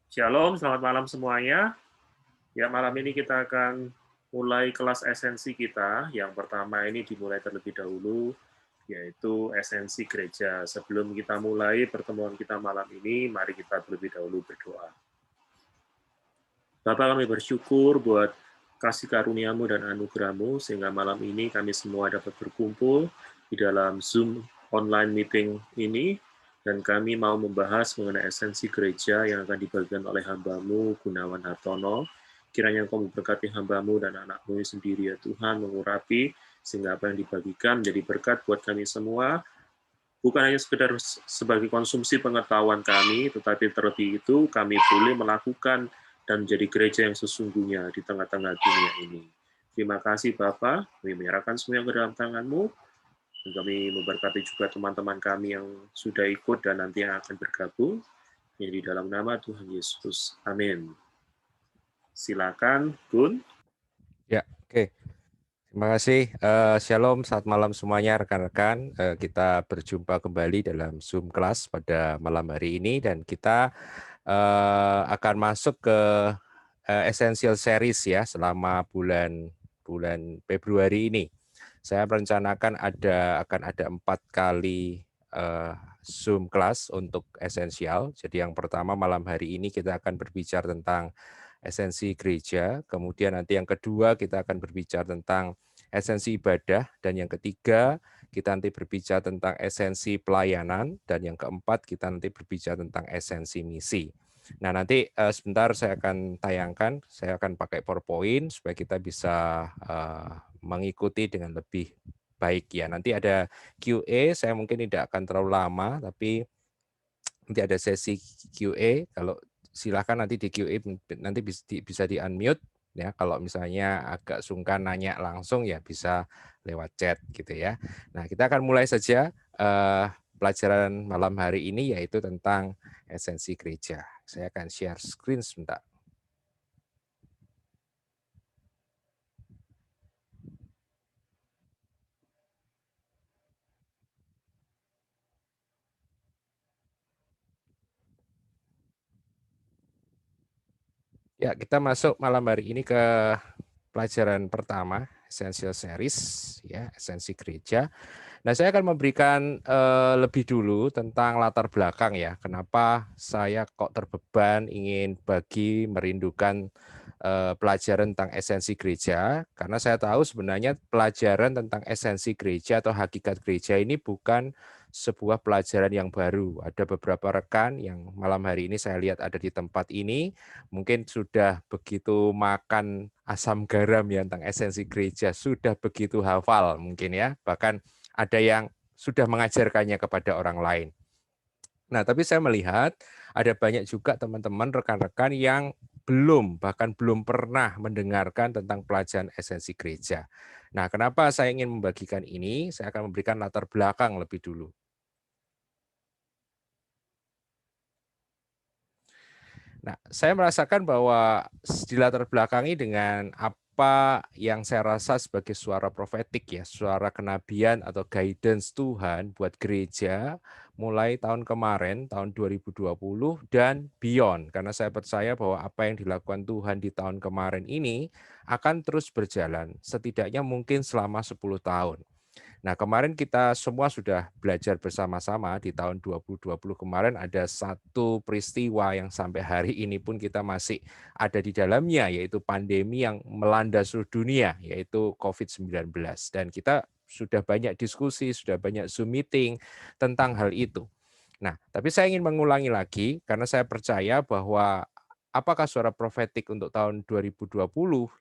Shalom, selamat malam semuanya. Ya, malam ini kita akan mulai kelas esensi kita. Yang pertama ini dimulai terlebih dahulu, yaitu esensi gereja. Sebelum kita mulai pertemuan kita malam ini, mari kita terlebih dahulu berdoa. Bapak, kami bersyukur buat kasih karuniamu dan anugerahmu, sehingga malam ini kami semua dapat berkumpul di dalam Zoom online meeting ini, dan kami mau membahas mengenai esensi gereja yang akan dibagikan oleh hambamu, Gunawan Hartono. Kiranya Engkau memberkati hambamu dan anakmu sendiri, ya Tuhan, mengurapi, sehingga apa yang dibagikan menjadi berkat buat kami semua, bukan hanya sekedar sebagai konsumsi pengetahuan kami, tetapi terlebih itu kami boleh melakukan dan menjadi gereja yang sesungguhnya di tengah-tengah dunia ini. Terima kasih Bapak, kami menyerahkan semua yang ke dalam tangan-Mu, dan kami memberkati juga teman-teman kami yang sudah ikut dan nanti yang akan bergabung, yang di dalam nama Tuhan Yesus. Amin. Silakan, Gun. Ya, oke. Terima kasih. Shalom, selamat malam semuanya rekan-rekan. Kita berjumpa kembali dalam Zoom kelas pada malam hari ini dan kita akan masuk ke Essential Series ya selama bulan Februari ini. Saya merencanakan akan ada 4 kali Zoom kelas untuk esensial. Jadi yang pertama malam hari ini kita akan berbicara tentang esensi gereja, kemudian nanti yang kedua kita akan berbicara tentang esensi ibadah, dan yang ketiga kita nanti berbicara tentang esensi pelayanan, dan yang keempat kita nanti berbicara tentang esensi misi. Nah nanti sebentar saya akan tayangkan, saya akan pakai PowerPoint supaya kita bisa mengikuti dengan lebih baik ya. Nanti ada QA, saya mungkin tidak akan terlalu lama, tapi nanti ada sesi QA. Kalau silakan nanti di QA nanti bisa di unmute ya. Kalau misalnya agak sungkan nanya langsung ya bisa lewat chat gitu ya. Nah kita akan mulai saja pelajaran malam hari ini yaitu tentang esensi gereja. Saya akan share screen sebentar. Ya, kita masuk malam hari ini ke pelajaran pertama, Essential Series, ya, esensi gereja. Nah, saya akan memberikan lebih dulu tentang latar belakang ya, kenapa saya kok terbeban ingin merindukan pelajaran tentang esensi gereja, karena saya tahu sebenarnya pelajaran tentang esensi gereja atau hakikat gereja ini bukan sebuah pelajaran yang baru. Ada beberapa rekan yang malam hari ini saya lihat ada di tempat ini, mungkin sudah begitu makan asam garam ya tentang esensi gereja, sudah begitu hafal mungkin ya, bahkan ada yang sudah mengajarkannya kepada orang lain. Nah, tapi saya melihat ada banyak juga teman-teman, rekan-rekan yang bahkan belum pernah mendengarkan tentang pelajaran esensi gereja. Nah, kenapa saya ingin membagikan ini? Saya akan memberikan latar belakang lebih dulu. Nah, saya merasakan bahwa dilatar belakangi dengan apa yang saya rasa sebagai suara profetik ya, suara kenabian atau guidance Tuhan buat gereja mulai tahun kemarin, tahun 2020 dan beyond. Karena saya percaya bahwa apa yang dilakukan Tuhan di tahun kemarin ini akan terus berjalan, setidaknya mungkin selama 10 tahun. Nah, kemarin kita semua sudah belajar bersama-sama di tahun 2020 kemarin ada satu peristiwa yang sampai hari ini pun kita masih ada di dalamnya, yaitu pandemi yang melanda seluruh dunia, yaitu COVID-19. Dan kita sudah banyak diskusi, sudah banyak Zoom meeting tentang hal itu. Nah, tapi saya ingin mengulangi lagi karena saya percaya bahwa apakah suara profetik untuk tahun 2020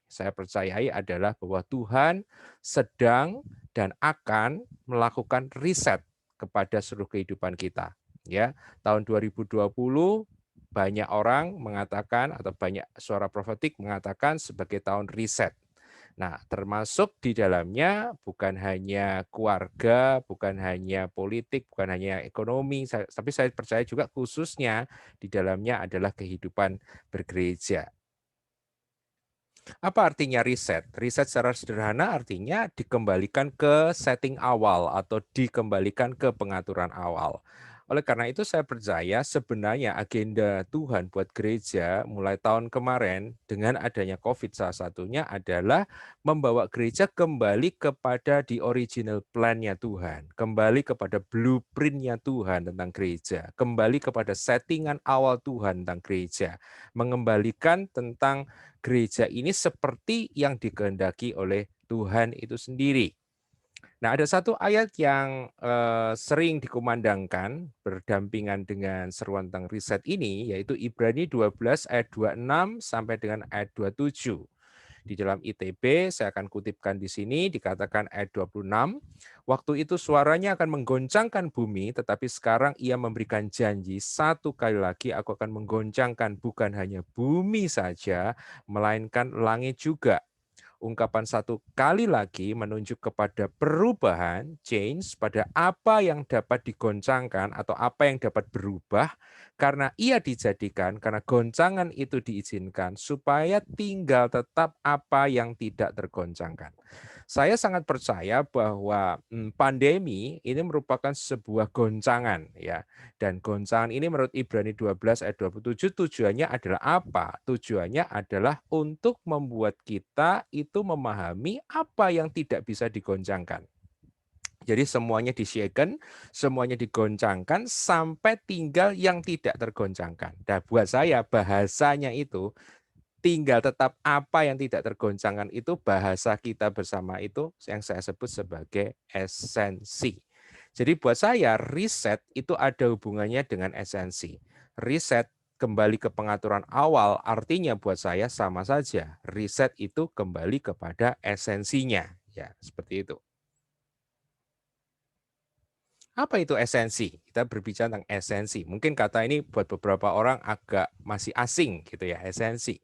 saya percayai adalah bahwa Tuhan sedang dan akan melakukan riset kepada seluruh kehidupan kita. Ya, tahun 2020 banyak orang mengatakan atau banyak suara profetik mengatakan sebagai tahun riset. Nah, termasuk di dalamnya bukan hanya keluarga, bukan hanya politik, bukan hanya ekonomi, tapi saya percaya juga khususnya di dalamnya adalah kehidupan bergereja. Apa artinya riset? Riset secara sederhana artinya dikembalikan ke setting awal atau dikembalikan ke pengaturan awal. Oleh karena itu saya percaya sebenarnya agenda Tuhan buat gereja mulai tahun kemarin dengan adanya COVID salah satunya adalah membawa gereja kembali kepada the original plan-nya Tuhan, kembali kepada blueprint-nya Tuhan tentang gereja, kembali kepada settingan awal Tuhan tentang gereja, mengembalikan tentang gereja ini seperti yang dikehendaki oleh Tuhan itu sendiri. Nah, ada satu ayat yang sering dikumandangkan berdampingan dengan seruan tentang riset ini, yaitu Ibrani 12 ayat 26 sampai dengan ayat 27. Di dalam ITB, saya akan kutipkan di sini, dikatakan ayat 26, waktu itu suaranya akan menggoncangkan bumi, tetapi sekarang ia memberikan janji, satu kali lagi aku akan menggoncangkan bukan hanya bumi saja, melainkan langit juga. Ungkapan satu kali lagi menunjuk kepada perubahan, change, pada apa yang dapat digoncangkan atau apa yang dapat berubah, karena ia dijadikan, karena goncangan itu diizinkan, supaya tinggal tetap apa yang tidak tergoncangkan. Saya sangat percaya bahwa pandemi ini merupakan sebuah goncangan, ya. Dan goncangan ini menurut Ibrani 12 ayat 27 tujuannya adalah apa? Tujuannya adalah untuk membuat kita itu memahami apa yang tidak bisa digoncangkan. Jadi semuanya di-shaken, semuanya digoncangkan sampai tinggal yang tidak tergoncangkan. Dan buat saya bahasanya itu tinggal tetap apa yang tidak tergoncangkan itu bahasa kita bersama itu yang saya sebut sebagai esensi. Jadi buat saya riset itu ada hubungannya dengan esensi. Riset kembali ke pengaturan awal artinya buat saya sama saja. Riset itu kembali kepada esensinya. Ya, seperti itu. Apa itu esensi? Kita berbicara tentang esensi. Mungkin kata ini buat beberapa orang agak masih asing gitu ya, esensi.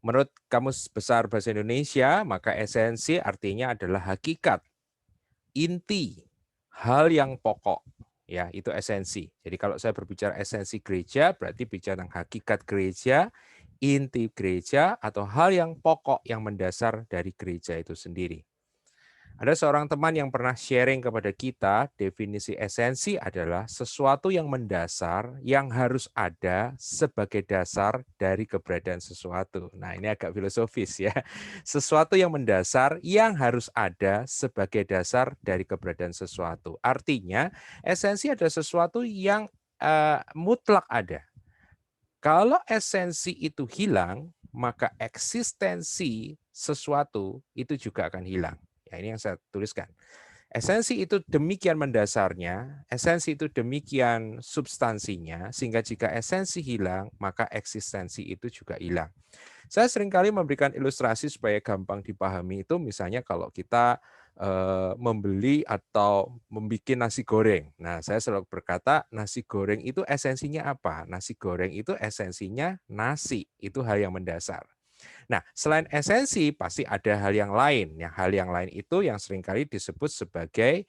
Menurut Kamus Besar Bahasa Indonesia, maka esensi artinya adalah hakikat, inti, hal yang pokok. Ya, itu esensi. Jadi kalau saya berbicara esensi gereja, berarti bicara tentang hakikat gereja, inti gereja, atau hal yang pokok yang mendasar dari gereja itu sendiri. Ada seorang teman yang pernah sharing kepada kita, definisi esensi adalah sesuatu yang mendasar yang harus ada sebagai dasar dari keberadaan sesuatu. Nah, ini agak filosofis ya. Sesuatu yang mendasar yang harus ada sebagai dasar dari keberadaan sesuatu. Artinya, esensi adalah sesuatu yang mutlak ada. Kalau esensi itu hilang, maka eksistensi sesuatu itu juga akan hilang. Ya, ini yang saya tuliskan. Esensi itu demikian mendasarnya, esensi itu demikian substansinya, sehingga jika esensi hilang, maka eksistensi itu juga hilang. Saya seringkali memberikan ilustrasi supaya gampang dipahami itu, misalnya kalau kita membeli atau membuat nasi goreng. Nah, saya selalu berkata nasi goreng itu esensinya apa? Nasi goreng itu esensinya nasi, itu hal yang mendasar. Nah, selain esensi pasti ada hal yang lain. Yang hal yang lain itu yang seringkali disebut sebagai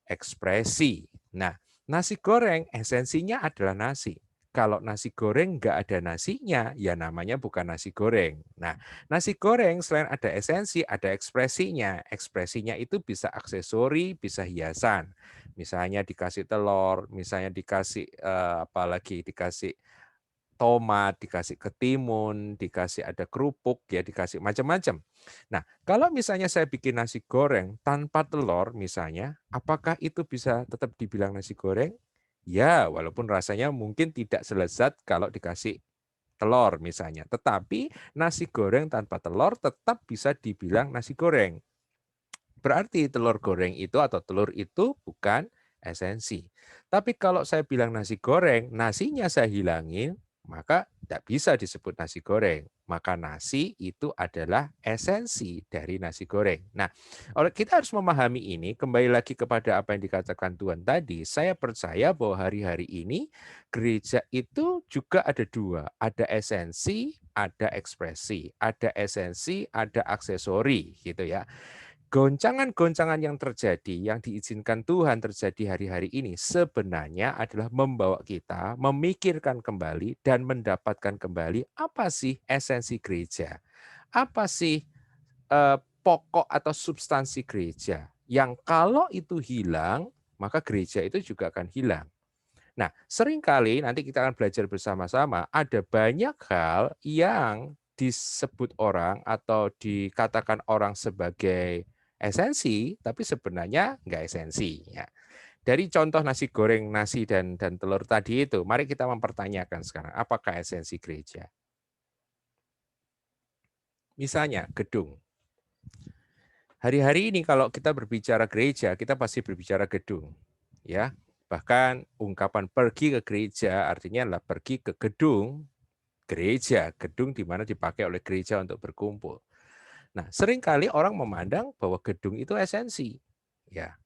ekspresi. Nah, nasi goreng esensinya adalah nasi. Kalau nasi goreng nggak ada nasinya, ya namanya bukan nasi goreng. Nah, nasi goreng selain ada esensi, ada ekspresinya. Ekspresinya itu bisa aksesori, bisa hiasan. Misalnya dikasih telur, misalnya dikasih apalagi dikasih tomat, dikasih ketimun, dikasih ada kerupuk, ya dikasih macam-macam. Nah, kalau misalnya saya bikin nasi goreng tanpa telur misalnya, apakah itu bisa tetap dibilang nasi goreng? Ya, walaupun rasanya mungkin tidak selezat kalau dikasih telur misalnya. Tetapi nasi goreng tanpa telur tetap bisa dibilang nasi goreng. Berarti telur goreng itu atau telur itu bukan esensi. Tapi kalau saya bilang nasi goreng, nasinya saya hilangin, maka tidak bisa disebut nasi goreng. Maka nasi itu adalah esensi dari nasi goreng. Nah, kita harus memahami ini, kembali lagi kepada apa yang dikatakan Tuhan tadi, saya percaya bahwa hari-hari ini gereja itu juga ada dua, ada esensi, ada ekspresi, ada esensi, ada aksesori gitu ya. Goncangan-goncangan yang terjadi, yang diizinkan Tuhan terjadi hari-hari ini sebenarnya adalah membawa kita memikirkan kembali dan mendapatkan kembali apa sih esensi gereja, apa sih pokok atau substansi gereja yang kalau itu hilang, maka gereja itu juga akan hilang. Nah, seringkali nanti kita akan belajar bersama-sama, ada banyak hal yang disebut orang atau dikatakan orang sebagai esensi, tapi sebenarnya nggak esensi. Ya. Dari contoh nasi goreng, nasi dan telur tadi itu, mari kita mempertanyakan sekarang, apakah esensi gereja? Misalnya gedung. Hari-hari ini kalau kita berbicara gereja, kita pasti berbicara gedung, ya. Bahkan ungkapan pergi ke gereja artinya adalah pergi ke gedung gereja, gedung di mana dipakai oleh gereja untuk berkumpul. Nah, seringkali orang memandang bahwa gedung itu esensi. Ya,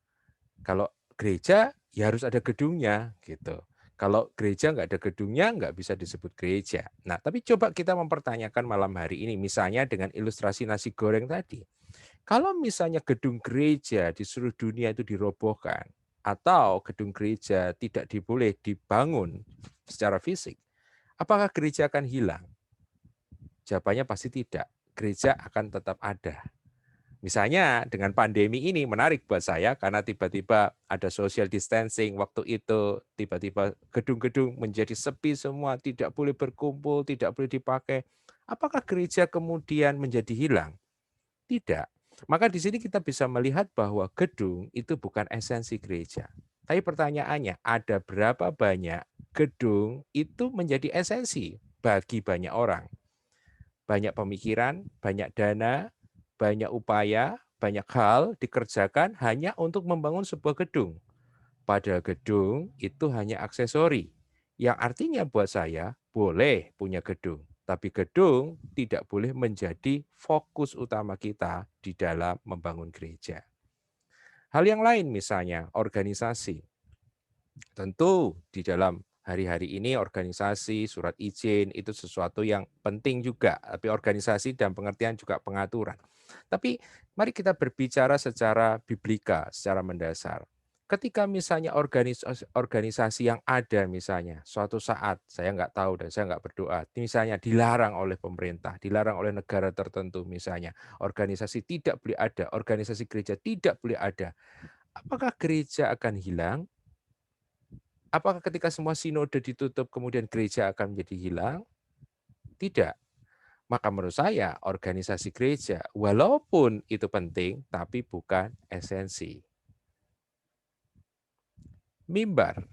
kalau gereja ya harus ada gedungnya gitu. Kalau gereja nggak ada gedungnya nggak bisa disebut gereja. Nah, tapi coba kita mempertanyakan malam hari ini misalnya dengan ilustrasi nasi goreng tadi. Kalau misalnya gedung gereja di seluruh dunia itu dirobohkan atau gedung gereja tidak diboleh dibangun secara fisik, apakah gereja akan hilang? Jawabannya pasti tidak. Gereja akan tetap ada. Misalnya dengan pandemi ini menarik buat saya karena tiba-tiba ada social distancing waktu itu, tiba-tiba gedung-gedung menjadi sepi semua, tidak boleh berkumpul, tidak boleh dipakai. Apakah gereja kemudian menjadi hilang? Tidak. Maka di sini kita bisa melihat bahwa gedung itu bukan esensi gereja. Tapi pertanyaannya, ada berapa banyak gedung itu menjadi esensi bagi banyak orang? Banyak pemikiran, banyak dana, banyak upaya, banyak hal dikerjakan hanya untuk membangun sebuah gedung. Padahal gedung itu hanya aksesori. Yang artinya buat saya boleh punya gedung, tapi gedung tidak boleh menjadi fokus utama kita di dalam membangun gereja. Hal yang lain misalnya organisasi. Tentu di dalam hari-hari ini organisasi, surat izin itu sesuatu yang penting juga, tapi organisasi dan pengertian juga pengaturan. Tapi mari kita berbicara secara biblika, secara mendasar. Ketika misalnya organisasi yang ada misalnya suatu saat saya nggak tahu dan saya nggak berdoa, misalnya dilarang oleh pemerintah, dilarang oleh negara tertentu misalnya, organisasi tidak boleh ada, organisasi gereja tidak boleh ada. Apakah gereja akan hilang? Apakah ketika semua sinode ditutup kemudian gereja akan menjadi hilang? Tidak. Maka menurut saya organisasi gereja walaupun itu penting tapi bukan esensi. Mimbar.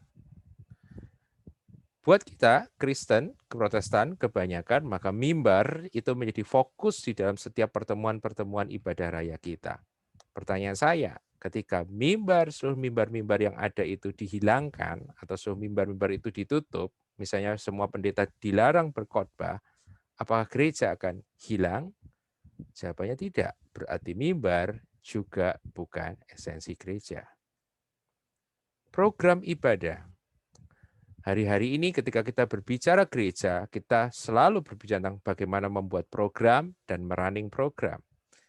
Buat kita Kristen, Protestan kebanyakan maka mimbar itu menjadi fokus di dalam setiap pertemuan-pertemuan ibadah raya kita. Pertanyaan saya, ketika seluruh mimbar-mimbar yang ada itu dihilangkan atau seluruh mimbar-mimbar itu ditutup, misalnya semua pendeta dilarang berkhotbah, apakah gereja akan hilang? Jawabannya tidak. Berarti mimbar juga bukan esensi gereja. Program ibadah. Hari-hari ini ketika kita berbicara gereja, kita selalu berbicara tentang bagaimana membuat program dan merunning program.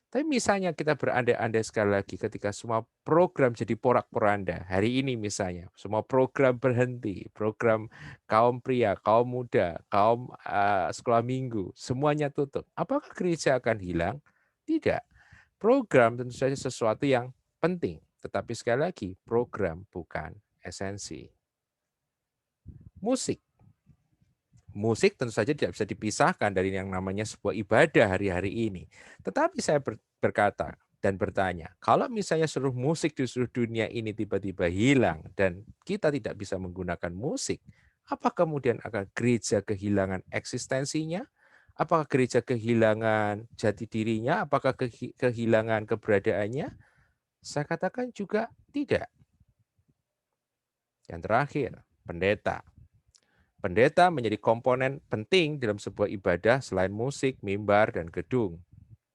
Tapi misalnya kita berandai-andai sekali lagi ketika semua program jadi porak-poranda. Hari ini misalnya semua program berhenti, program kaum pria, kaum muda, kaum sekolah minggu, semuanya tutup. Apakah gereja akan hilang? Tidak. Program tentu saja sesuatu yang penting. Tetapi sekali lagi program bukan esensi. Musik. Musik tentu saja tidak bisa dipisahkan dari yang namanya sebuah ibadah hari-hari ini. Tetapi saya berkata dan bertanya, kalau misalnya seluruh musik di seluruh dunia ini tiba-tiba hilang dan kita tidak bisa menggunakan musik, apa kemudian akan gereja kehilangan eksistensinya? Apakah gereja kehilangan jati dirinya? Apakah kehilangan keberadaannya? Saya katakan juga tidak. Yang terakhir, pendeta. Pendeta menjadi komponen penting dalam sebuah ibadah selain musik, mimbar, dan gedung.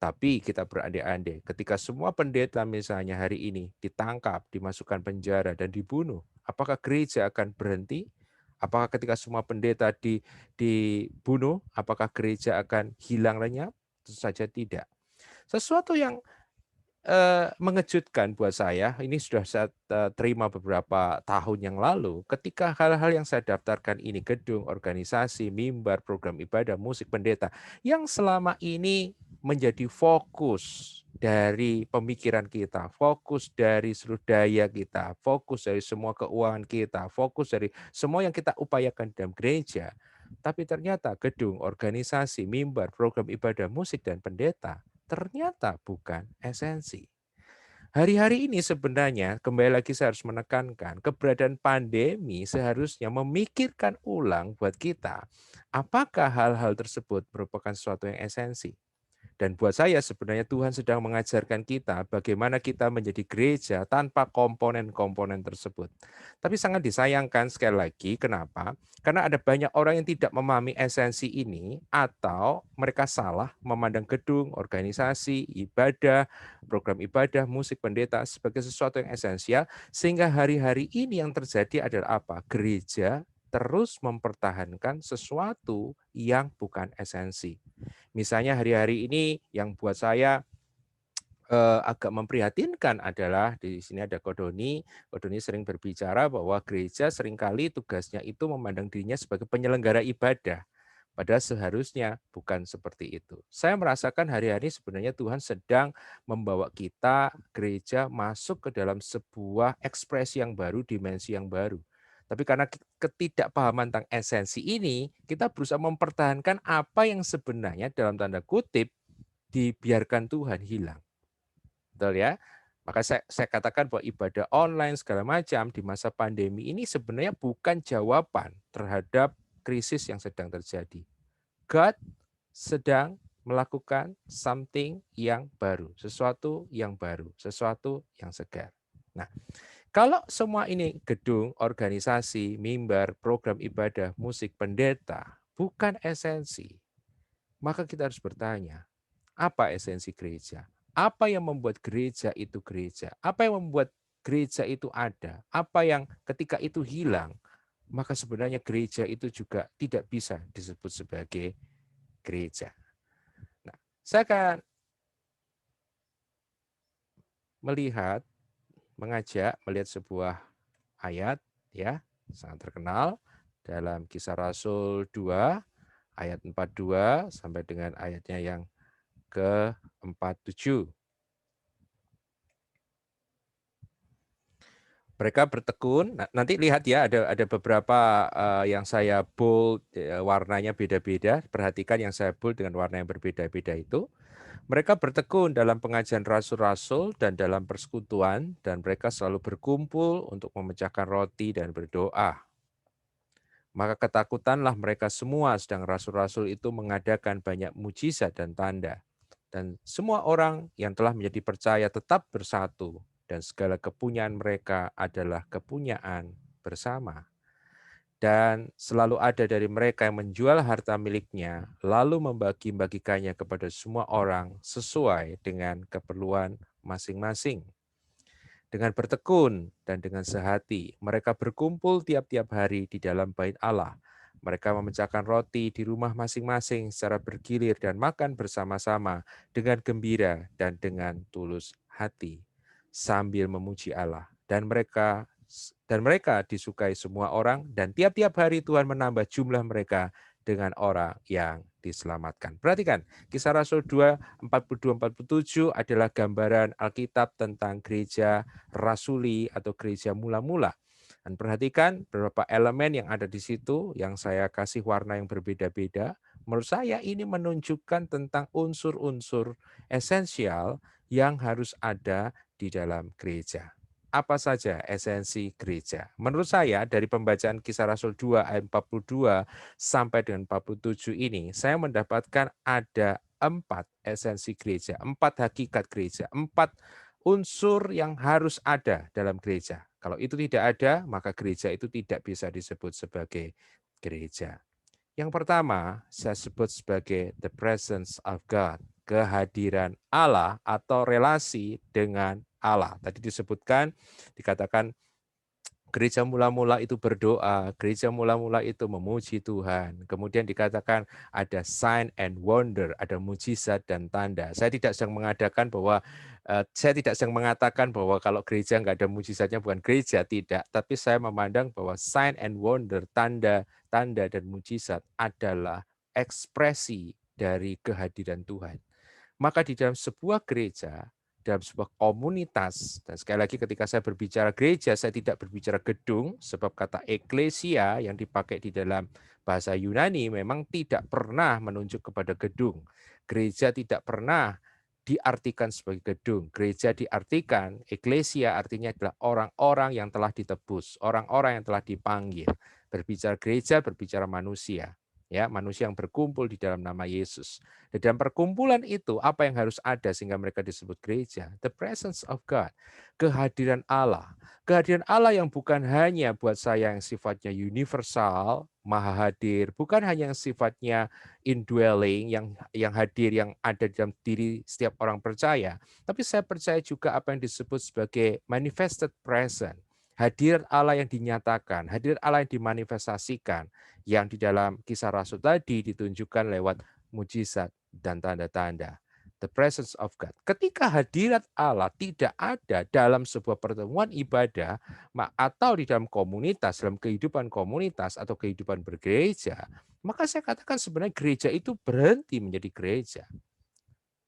Tapi kita berandai-andai ketika semua pendeta misalnya hari ini ditangkap, dimasukkan penjara, dan dibunuh, apakah gereja akan berhenti? Apakah ketika semua pendeta dibunuh, apakah gereja akan hilang lenyap? Tentu saja tidak. Sesuatu yang mengejutkan buat saya, ini sudah saya terima beberapa tahun yang lalu, ketika hal-hal yang saya daftarkan ini, gedung, organisasi, mimbar, program ibadah, musik, pendeta, yang selama ini menjadi fokus dari pemikiran kita, fokus dari seluruh daya kita, fokus dari semua keuangan kita, fokus dari semua yang kita upayakan dalam gereja. Tapi ternyata gedung, organisasi, mimbar, program ibadah, musik, dan pendeta ternyata bukan esensi. Hari-hari ini sebenarnya, kembali lagi saya harus menekankan, keberadaan pandemi seharusnya memikirkan ulang buat kita, apakah hal-hal tersebut merupakan sesuatu yang esensi. Dan buat saya sebenarnya Tuhan sedang mengajarkan kita bagaimana kita menjadi gereja tanpa komponen-komponen tersebut. Tapi sangat disayangkan sekali lagi, kenapa? Karena ada banyak orang yang tidak memahami esensi ini atau mereka salah memandang gedung, organisasi, ibadah, program ibadah, musik, pendeta sebagai sesuatu yang esensial sehingga hari-hari ini yang terjadi adalah apa? Gereja terus mempertahankan sesuatu yang bukan esensi. Misalnya hari-hari ini yang buat saya agak memprihatinkan adalah di sini ada Kodoni. Kodoni sering berbicara bahwa gereja seringkali tugasnya itu memandang dirinya sebagai penyelenggara ibadah. Padahal seharusnya bukan seperti itu. Saya merasakan hari-hari sebenarnya Tuhan sedang membawa kita gereja masuk ke dalam sebuah ekspresi yang baru, dimensi yang baru. Tapi karena ketidakpahaman tentang esensi ini, kita berusaha mempertahankan apa yang sebenarnya dalam tanda kutip dibiarkan Tuhan hilang. Betul ya? Maka saya katakan bahwa ibadah online segala macam di masa pandemi ini sebenarnya bukan jawaban terhadap krisis yang sedang terjadi. God sedang melakukan something yang baru, sesuatu yang baru, sesuatu yang segar. Nah, kalau semua ini gedung, organisasi, mimbar, program ibadah, musik, pendeta, bukan esensi, maka kita harus bertanya, apa esensi gereja? Apa yang membuat gereja itu gereja? Apa yang membuat gereja itu ada? Apa yang ketika itu hilang, maka sebenarnya gereja itu juga tidak bisa disebut sebagai gereja. Nah, saya akan melihat sebuah ayat ya, sangat terkenal dalam Kisah Rasul 2 ayat 42 sampai dengan ayatnya yang ke-47. Mereka bertekun, nanti lihat ya ada beberapa yang saya bold, warnanya beda-beda. Perhatikan yang saya bold dengan warna yang berbeda-beda itu. Mereka bertekun dalam pengajian rasul-rasul dan dalam persekutuan, dan mereka selalu berkumpul untuk memecahkan roti dan berdoa. Maka ketakutanlah mereka semua, sedang rasul-rasul itu mengadakan banyak mujizat dan tanda. Dan semua orang yang telah menjadi percaya tetap bersatu, dan segala kepunyaan mereka adalah kepunyaan bersama. Dan selalu ada dari mereka yang menjual harta miliknya, lalu membagi-bagikannya kepada semua orang sesuai dengan keperluan masing-masing. Dengan bertekun dan dengan sehati, mereka berkumpul tiap-tiap hari di dalam bait Allah. Mereka memecahkan roti di rumah masing-masing secara bergilir dan makan bersama-sama dengan gembira dan dengan tulus hati, sambil memuji Allah. Dan mereka disukai semua orang, dan tiap-tiap hari Tuhan menambah jumlah mereka dengan orang yang diselamatkan. Perhatikan, Kisah Rasul 2, 42-47 adalah gambaran Alkitab tentang gereja rasuli atau gereja mula-mula. Dan perhatikan beberapa elemen yang ada di situ, yang saya kasih warna yang berbeda-beda. Menurut saya ini menunjukkan tentang unsur-unsur esensial yang harus ada di dalam gereja. Apa saja esensi gereja? Menurut saya dari pembacaan Kisah Rasul 2 ayat 42 sampai dengan 47 ini, saya mendapatkan ada 4 esensi gereja, 4 hakikat gereja, 4 unsur yang harus ada dalam gereja. Kalau itu tidak ada, maka gereja itu tidak bisa disebut sebagai gereja. Yang pertama, saya sebut sebagai the presence of God, kehadiran Allah atau relasi dengan Allah. Tadi dikatakan gereja mula-mula itu berdoa, gereja mula-mula itu memuji Tuhan. Kemudian dikatakan ada sign and wonder, ada mujizat dan tanda. Saya tidak sedang mengatakan bahwa kalau gereja nggak ada mujizatnya bukan gereja, tidak. Tapi saya memandang bahwa sign and wonder, tanda dan mujizat adalah ekspresi dari kehadiran Tuhan. Maka di dalam sebuah gereja, dalam sebuah komunitas, dan sekali lagi ketika saya berbicara gereja, saya tidak berbicara gedung, sebab kata eklesia yang dipakai di dalam bahasa Yunani memang tidak pernah menunjuk kepada gedung. Gereja tidak pernah diartikan sebagai gedung. Gereja diartikan, eklesia artinya adalah orang-orang yang telah ditebus, orang-orang yang telah dipanggil. Berbicara gereja, berbicara manusia. Ya, manusia yang berkumpul di dalam nama Yesus. Di dalam perkumpulan itu, apa yang harus ada sehingga mereka disebut gereja? The presence of God, kehadiran Allah. Kehadiran Allah yang bukan hanya buat saya yang sifatnya universal, maha hadir, bukan hanya yang sifatnya indwelling, yang hadir, yang ada dalam diri setiap orang percaya. Tapi saya percaya juga apa yang disebut sebagai manifested presence. Hadirat Allah yang dinyatakan, hadirat Allah yang dimanifestasikan, yang di dalam kisah Rasul tadi ditunjukkan lewat mujizat dan tanda-tanda. The presence of God. Ketika hadirat Allah tidak ada dalam sebuah pertemuan ibadah atau di dalam komunitas, dalam kehidupan komunitas atau kehidupan bergereja, maka saya katakan sebenarnya gereja itu berhenti menjadi gereja.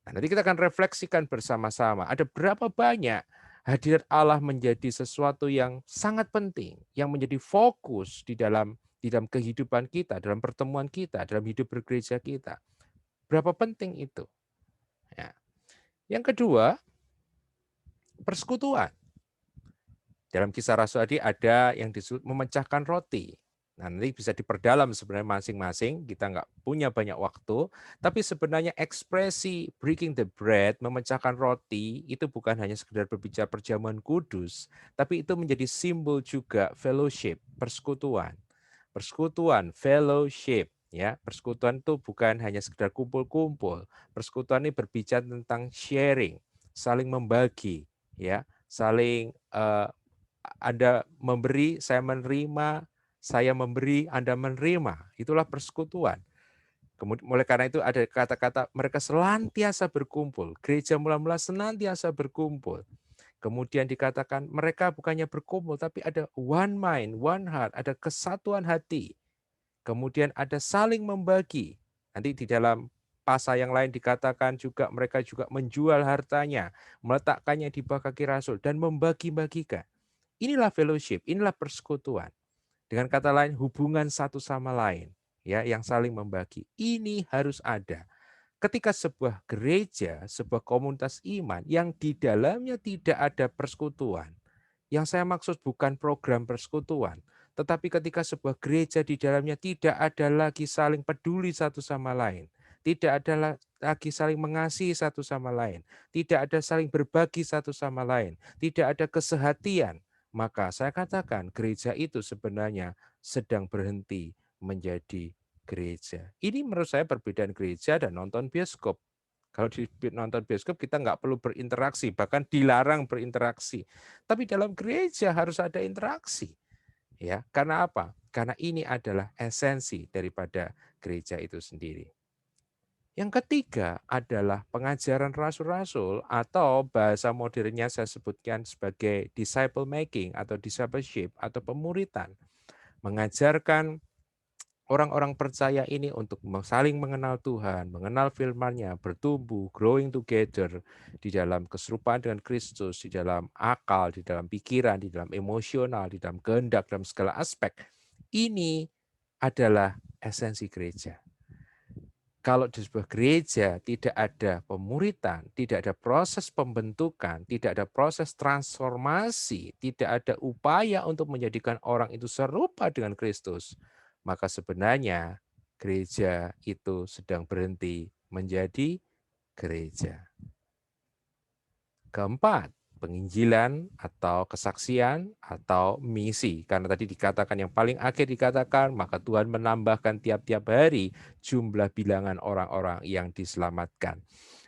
Nah, nanti kita akan refleksikan bersama-sama. Ada berapa banyak hadirat Allah menjadi sesuatu yang sangat penting, yang menjadi fokus di dalam kehidupan kita, dalam pertemuan kita, dalam hidup bergereja kita. Berapa penting itu? Ya. Yang kedua, persekutuan. Dalam kisah Rasul tadi ada yang disebut memecahkan roti. Nah, nanti bisa diperdalam sebenarnya masing-masing, kita nggak punya banyak waktu, tapi sebenarnya ekspresi breaking the bread, memecahkan roti, itu bukan hanya sekedar berbicara perjamuan kudus, tapi itu menjadi simbol juga fellowship, persekutuan. Persekutuan, fellowship, ya. Persekutuan itu bukan hanya sekedar kumpul-kumpul. Persekutuan ini berbicara tentang sharing, saling membagi, ya, saling Anda memberi, saya menerima, saya memberi, Anda menerima. Itulah persekutuan. Kemudian oleh karena itu ada kata-kata mereka senantiasa berkumpul. Gereja mula-mula senantiasa berkumpul. Kemudian dikatakan mereka bukannya berkumpul, tapi ada one mind, one heart, ada kesatuan hati. Kemudian ada saling membagi. Nanti di dalam pasal yang lain dikatakan juga mereka juga menjual hartanya, meletakkannya di bawah kaki Rasul, dan membagi-bagikan. Inilah fellowship, inilah persekutuan. Dengan kata lain, hubungan satu sama lain, ya, yang saling membagi. Ini harus ada. Ketika sebuah gereja, sebuah komunitas iman yang di dalamnya tidak ada persekutuan, yang saya maksud bukan program persekutuan, tetapi ketika sebuah gereja di dalamnya tidak ada lagi saling peduli satu sama lain, tidak ada lagi saling mengasihi satu sama lain, tidak ada saling berbagi satu sama lain, tidak ada kesehatian, maka saya katakan gereja itu sebenarnya sedang berhenti menjadi gereja. Ini menurut saya perbedaan gereja dan nonton bioskop. Kalau di nonton bioskop kita nggak perlu berinteraksi, bahkan dilarang berinteraksi. Tapi dalam gereja harus ada interaksi. Ya, karena apa? Karena ini adalah esensi daripada gereja itu sendiri. Yang ketiga adalah pengajaran rasul-rasul atau bahasa modernnya saya sebutkan sebagai disciple making atau discipleship atau pemuritan. Mengajarkan orang-orang percaya ini untuk saling mengenal Tuhan, mengenal firman-Nya, bertumbuh, growing together di dalam keserupaan dengan Kristus, di dalam akal, di dalam pikiran, di dalam emosional, di dalam kehendak, dalam segala aspek. Ini adalah esensi gereja. Kalau di sebuah gereja tidak ada pemuritan, tidak ada proses pembentukan, tidak ada proses transformasi, tidak ada upaya untuk menjadikan orang itu serupa dengan Kristus, maka sebenarnya gereja itu sedang berhenti menjadi gereja. Keempat, penginjilan atau kesaksian atau misi. Karena tadi dikatakan yang paling akhir dikatakan, maka Tuhan menambahkan tiap-tiap hari jumlah bilangan orang-orang yang diselamatkan.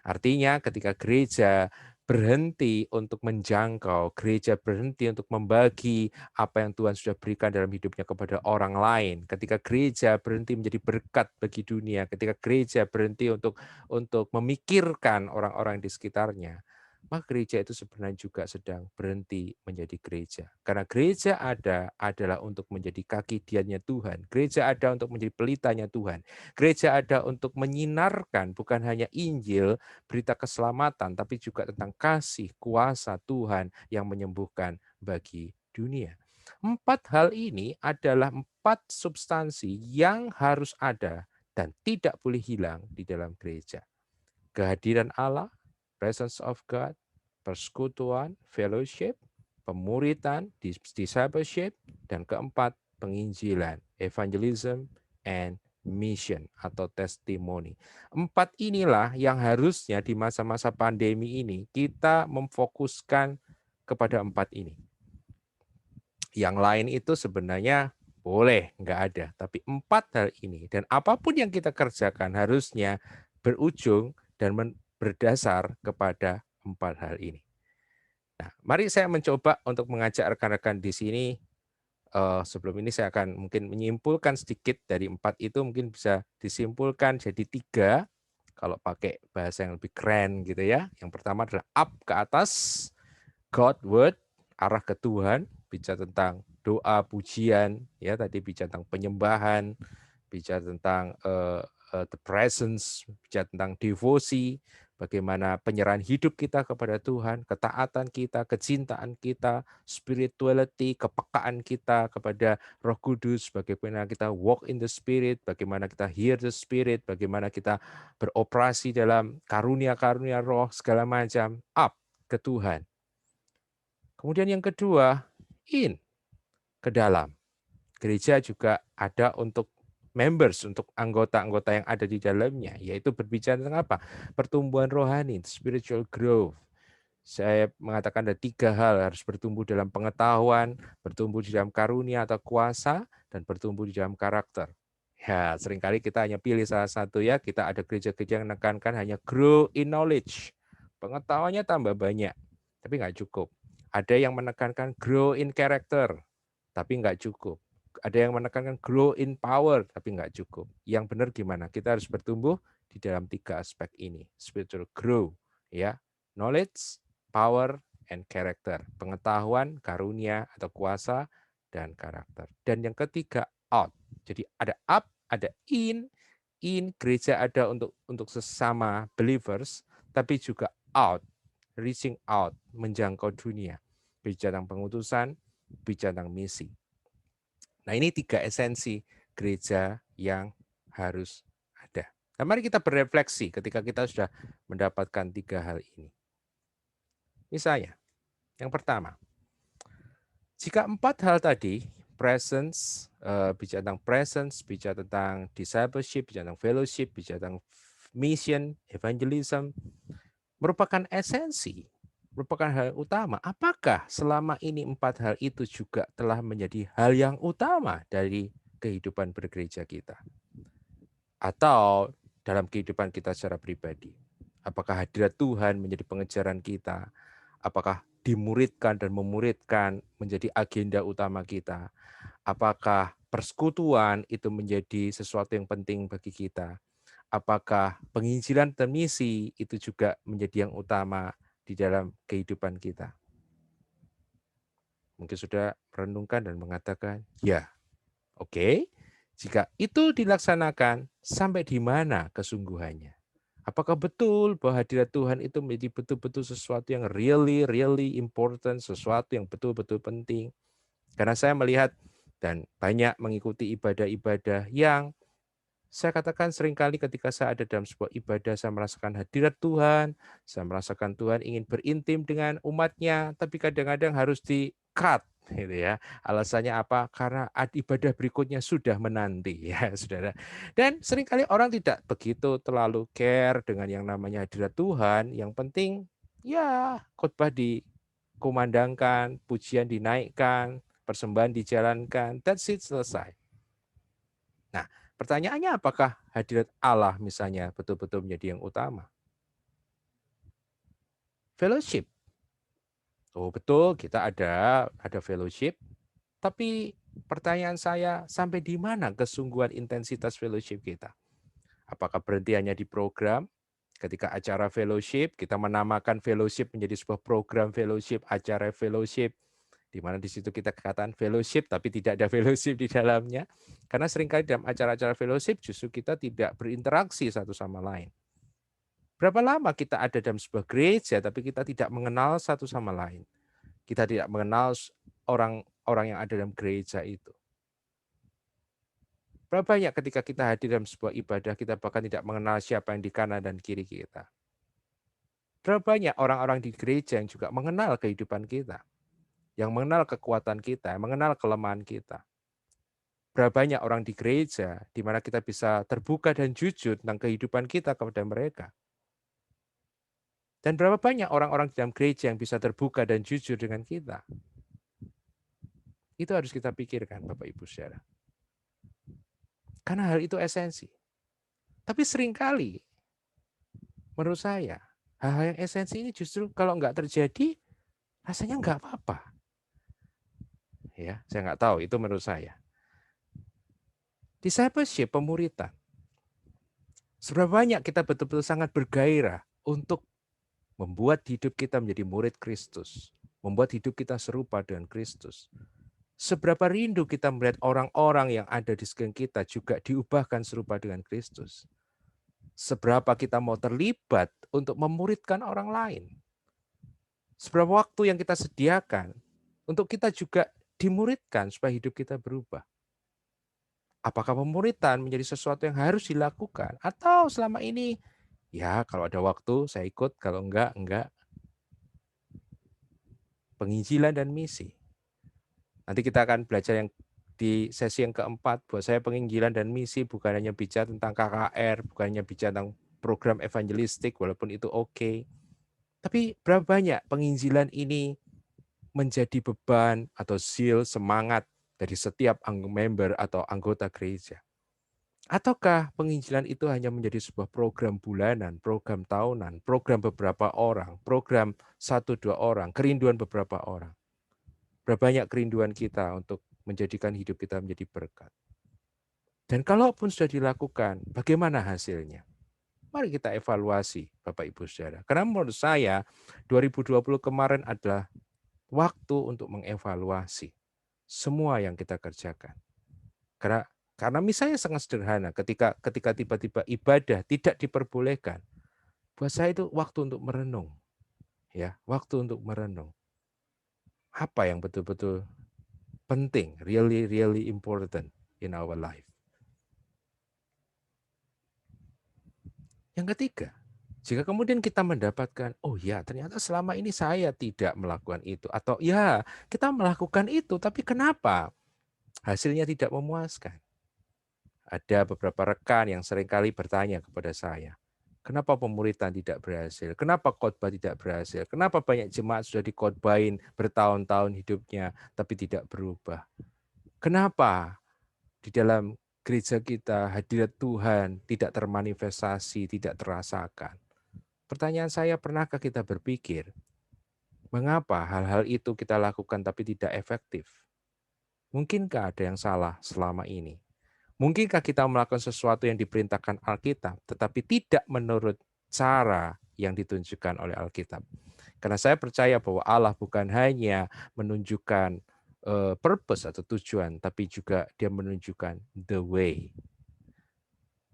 Artinya ketika gereja berhenti untuk menjangkau, gereja berhenti untuk membagi apa yang Tuhan sudah berikan dalam hidupnya kepada orang lain. Ketika gereja berhenti menjadi berkat bagi dunia, ketika gereja berhenti untuk memikirkan orang-orang di sekitarnya, maka gereja itu sebenarnya juga sedang berhenti menjadi gereja. Karena gereja ada adalah untuk menjadi kaki diannya Tuhan. Gereja ada untuk menjadi pelitanya Tuhan. Gereja ada untuk menyinarkan bukan hanya Injil, berita keselamatan, tapi juga tentang kasih, kuasa Tuhan yang menyembuhkan bagi dunia. 4 hal ini adalah 4 substansi yang harus ada dan tidak boleh hilang di dalam gereja. Kehadiran Allah, presence of God, persekutuan, fellowship, pemuritan, discipleship, dan keempat, penginjilan, evangelism, and mission atau testimoni. 4 inilah yang harusnya di masa-masa pandemi ini kita memfokuskan kepada 4 ini. Yang lain itu sebenarnya boleh, nggak ada. Tapi 4 hal ini, dan apapun yang kita kerjakan harusnya berujung dan berdasar kepada 4 hal ini. Nah, mari saya mencoba untuk mengajak rekan-rekan di sini. Sebelum ini saya akan mungkin menyimpulkan sedikit dari 4 itu, mungkin bisa disimpulkan jadi 3 kalau pakai bahasa yang lebih keren gitu ya. Yang pertama adalah up ke atas, God word, arah ke Tuhan, bicara tentang doa, pujian, ya tadi bicara tentang penyembahan, bicara tentang the presence, bicara tentang devosi, bagaimana penyerahan hidup kita kepada Tuhan, ketaatan kita, kecintaan kita, spirituality, kepekaan kita kepada Roh Kudus, bagaimana kita walk in the Spirit, bagaimana kita hear the Spirit, bagaimana kita beroperasi dalam karunia-karunia Roh segala macam, up ke Tuhan. Kemudian yang kedua, in, ke dalam. Gereja juga ada untuk members, untuk anggota-anggota yang ada di dalamnya, yaitu berbicara tentang apa? Pertumbuhan rohani, spiritual growth. Saya mengatakan ada 3 hal, harus bertumbuh dalam pengetahuan, bertumbuh di dalam karunia atau kuasa, dan bertumbuh di dalam karakter. Ya, seringkali kita hanya pilih salah satu ya, kita ada gereja-gereja yang menekankan hanya grow in knowledge. Pengetahuannya tambah banyak, tapi nggak cukup. Ada yang menekankan grow in character, tapi nggak cukup. Ada yang menekankan grow in power, tapi nggak cukup. Yang benar gimana? Kita harus bertumbuh di dalam 3 aspek ini. Spiritual grow, ya, knowledge, power, and character. Pengetahuan, karunia atau kuasa, dan karakter. Dan yang ketiga, out. Jadi ada up, ada in. In, gereja ada untuk sesama believers, tapi juga out, reaching out, menjangkau dunia. Bicara tentang pengutusan, bicara tentang misi. Nah, ini 3 esensi gereja yang harus ada. Nah, mari kita berefleksi ketika kita sudah mendapatkan 3 hal ini. Misalnya, yang pertama, jika 4 hal tadi, presence, bicara tentang presence, bicara tentang discipleship, bicara tentang fellowship, bicara tentang mission, evangelism, merupakan esensi, merupakan hal utama. Apakah selama ini 4 hal itu juga telah menjadi hal yang utama dari kehidupan bergereja kita? Atau dalam kehidupan kita secara pribadi? Apakah hadirat Tuhan menjadi pengejaran kita? Apakah dimuridkan dan memuridkan menjadi agenda utama kita? Apakah persekutuan itu menjadi sesuatu yang penting bagi kita? Apakah penginjilan dan misi itu juga menjadi yang utama di dalam kehidupan kita? Mungkin sudah merenungkan dan mengatakan, ya, oke. Jika itu dilaksanakan, sampai di mana kesungguhannya? Apakah betul bahwa hadirat Tuhan itu menjadi betul-betul sesuatu yang really, really important, sesuatu yang betul-betul penting? Karena saya melihat dan banyak mengikuti ibadah-ibadah yang saya katakan seringkali ketika saya ada dalam sebuah ibadah, saya merasakan hadirat Tuhan, saya merasakan Tuhan ingin berintim dengan umatnya, tapi kadang-kadang harus di-cut, gitu ya. Alasannya apa? Karena ibadah berikutnya sudah menanti, ya saudara. Dan seringkali orang tidak begitu terlalu care dengan yang namanya hadirat Tuhan. Yang penting, ya khotbah dikumandangkan, pujian dinaikkan, persembahan dijalankan, that's it, selesai. Nah, pertanyaannya apakah hadirat Allah misalnya betul-betul menjadi yang utama? Fellowship. Oh, betul, kita ada fellowship, tapi pertanyaan saya, sampai di mana kesungguhan intensitas fellowship kita? Apakah berhenti hanya di program? Ketika acara fellowship, kita menamakan fellowship menjadi sebuah program fellowship, acara fellowship, di mana di situ kita katakan fellowship, tapi tidak ada fellowship di dalamnya. Karena seringkali dalam acara-acara fellowship justru kita tidak berinteraksi satu sama lain. Berapa lama kita ada dalam sebuah gereja, tapi kita tidak mengenal satu sama lain. Kita tidak mengenal orang-orang yang ada dalam gereja itu. Berapa banyak ketika kita hadir dalam sebuah ibadah, kita bahkan tidak mengenal siapa yang di kanan dan kiri kita. Berapa banyak orang-orang di gereja yang juga mengenal kehidupan kita, yang mengenal kekuatan kita, yang mengenal kelemahan kita. Berapa banyak orang di gereja di mana kita bisa terbuka dan jujur tentang kehidupan kita kepada mereka. Dan berapa banyak orang-orang di dalam gereja yang bisa terbuka dan jujur dengan kita. Itu harus kita pikirkan, Bapak Ibu saudara. Karena hal itu esensi. Tapi seringkali, menurut saya, hal-hal yang esensi ini justru kalau nggak terjadi, rasanya nggak apa-apa. Ya, saya nggak tahu, itu menurut saya. Discipleship, pemuritan. Seberapa banyak kita betul-betul sangat bergairah untuk membuat hidup kita menjadi murid Kristus. Membuat hidup kita serupa dengan Kristus. Seberapa rindu kita melihat orang-orang yang ada di sekeliling kita juga diubahkan serupa dengan Kristus. Seberapa kita mau terlibat untuk memuridkan orang lain. Seberapa waktu yang kita sediakan untuk kita juga dimuridkan supaya hidup kita berubah. Apakah pemuridan menjadi sesuatu yang harus dilakukan? Atau selama ini, ya kalau ada waktu saya ikut, kalau enggak. Penginjilan dan misi. Nanti kita akan belajar yang di sesi yang keempat. Buat saya penginjilan dan misi bukan hanya bicara tentang KKR, bukan hanya bicara tentang program evangelistik, walaupun itu oke. Tapi berapa banyak penginjilan ini menjadi beban atau zeal, semangat dari setiap member atau anggota gereja. Ataukah penginjilan itu hanya menjadi sebuah program bulanan, program tahunan, program beberapa orang, program 1-2 orang, kerinduan beberapa orang. Berapa banyak kerinduan kita untuk menjadikan hidup kita menjadi berkat. Dan kalaupun sudah dilakukan, bagaimana hasilnya? Mari kita evaluasi, Bapak Ibu Saudara. Karena menurut saya 2020 kemarin adalah waktu untuk mengevaluasi semua yang kita kerjakan. Karena misalnya sangat sederhana, ketika tiba-tiba ibadah tidak diperbolehkan, buat saya itu waktu untuk merenung. Ya, waktu untuk merenung. Apa yang betul-betul penting, really important in our life. Yang ketiga, jika kemudian kita mendapatkan, oh ya ternyata selama ini saya tidak melakukan itu. Atau ya kita melakukan itu, tapi kenapa hasilnya tidak memuaskan? Ada beberapa rekan yang seringkali bertanya kepada saya, kenapa pemuritan tidak berhasil? Kenapa khotbah tidak berhasil? Kenapa banyak jemaat sudah dikhotbahin bertahun-tahun hidupnya, tapi tidak berubah? Kenapa di dalam gereja kita hadirat Tuhan tidak termanifestasi, tidak terasakan? Pertanyaan saya, pernahkah kita berpikir, mengapa hal-hal itu kita lakukan tapi tidak efektif? Mungkinkah ada yang salah selama ini? Mungkinkah kita melakukan sesuatu yang diperintahkan Alkitab, tetapi tidak menurut cara yang ditunjukkan oleh Alkitab? Karena saya percaya bahwa Allah bukan hanya menunjukkan purpose atau tujuan, tapi juga Dia menunjukkan the way.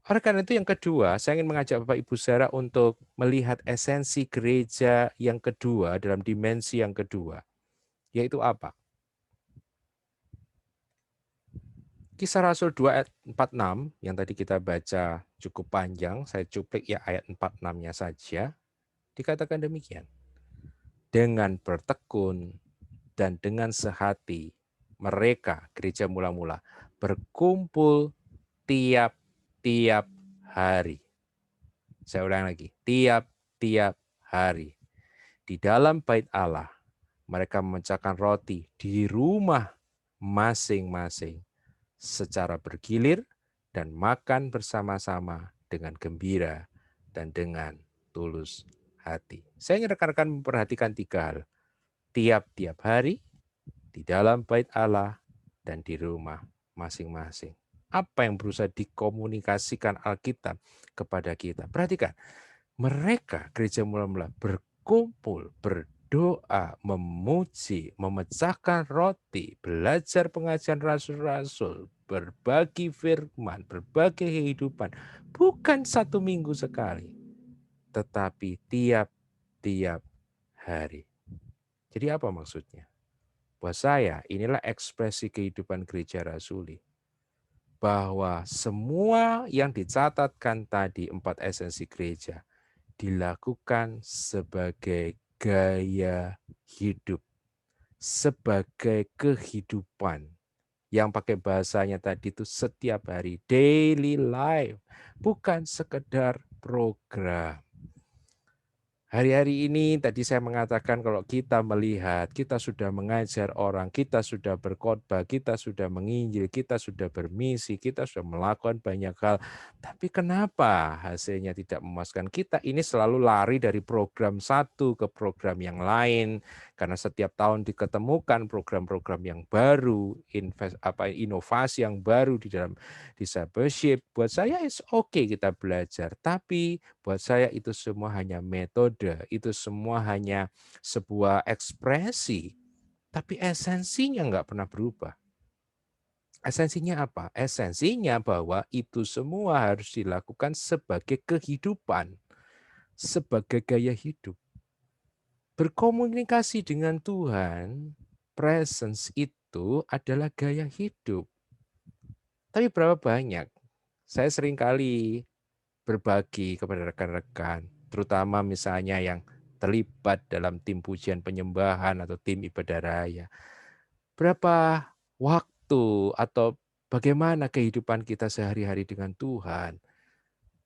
Oleh karena itu yang kedua, saya ingin mengajak Bapak Ibu saudara untuk melihat esensi gereja yang kedua dalam dimensi yang kedua, yaitu apa? Kisah Rasul 2 ayat 46 yang tadi kita baca cukup panjang, saya cuplik ya ayat 46-nya saja. Dikatakan demikian. Dengan bertekun dan dengan sehati mereka gereja mula-mula berkumpul tiap-tiap hari. Saya ulang lagi, tiap-tiap hari. Di dalam bait Allah, mereka memecahkan roti di rumah masing-masing secara bergilir dan makan bersama-sama dengan gembira dan dengan tulus hati. Saya ingin rekan-rekan memperhatikan 3 hal. Tiap-tiap hari, di dalam bait Allah, dan di rumah masing-masing. Apa yang berusaha dikomunikasikan Alkitab kepada kita? Perhatikan, Mereka, gereja mula-mula, berkumpul, berdoa, memuji, memecahkan roti, belajar pengajaran rasul-rasul, berbagi firman, berbagi kehidupan. Bukan 1 minggu sekali, tetapi tiap-tiap hari. Jadi apa maksudnya? Buat saya, inilah ekspresi kehidupan gereja rasuli. Bahwa semua yang dicatatkan tadi 4 esensi gereja dilakukan sebagai gaya hidup, sebagai kehidupan. Yang pakai bahasanya tadi itu setiap hari, daily life, bukan sekedar program. Hari-hari ini tadi saya mengatakan kalau kita melihat, kita sudah mengajar orang, kita sudah berkhotbah, kita sudah menginjil, kita sudah bermisi, kita sudah melakukan banyak hal. Tapi kenapa hasilnya tidak memuaskan? Kita ini selalu lari dari program satu ke program yang lain. Karena setiap tahun diketemukan program-program yang baru, inovasi yang baru di dalam discipleship. Buat saya it's okay kita belajar, tapi buat saya itu semua hanya metode, itu semua hanya sebuah ekspresi, tapi esensinya nggak pernah berubah. Esensinya apa? Esensinya bahwa itu semua harus dilakukan sebagai kehidupan, sebagai gaya hidup. Berkomunikasi dengan Tuhan, presence itu adalah gaya hidup. Tapi berapa banyak? Saya seringkali berbagi kepada rekan-rekan, terutama misalnya yang terlibat dalam tim pujian penyembahan atau tim ibadah raya. Berapa waktu atau bagaimana kehidupan kita sehari-hari dengan Tuhan?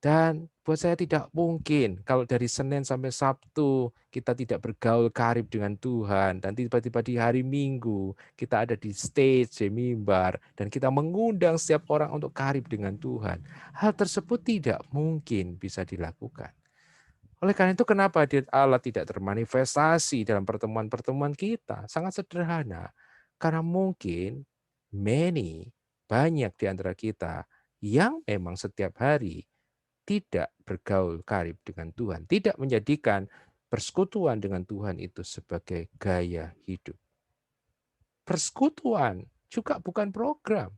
Dan buat saya tidak mungkin kalau dari Senin sampai Sabtu kita tidak bergaul karib dengan Tuhan dan tiba-tiba di hari Minggu kita ada di stage, di mimbar dan kita mengundang setiap orang untuk karib dengan Tuhan. Hal tersebut tidak mungkin bisa dilakukan. Oleh karena itu kenapa Allah tidak termanifestasi dalam pertemuan-pertemuan kita? Sangat sederhana. Karena mungkin banyak di antara kita yang memang setiap hari tidak bergaul karib dengan Tuhan, tidak menjadikan persekutuan dengan Tuhan itu sebagai gaya hidup. Persekutuan juga bukan program,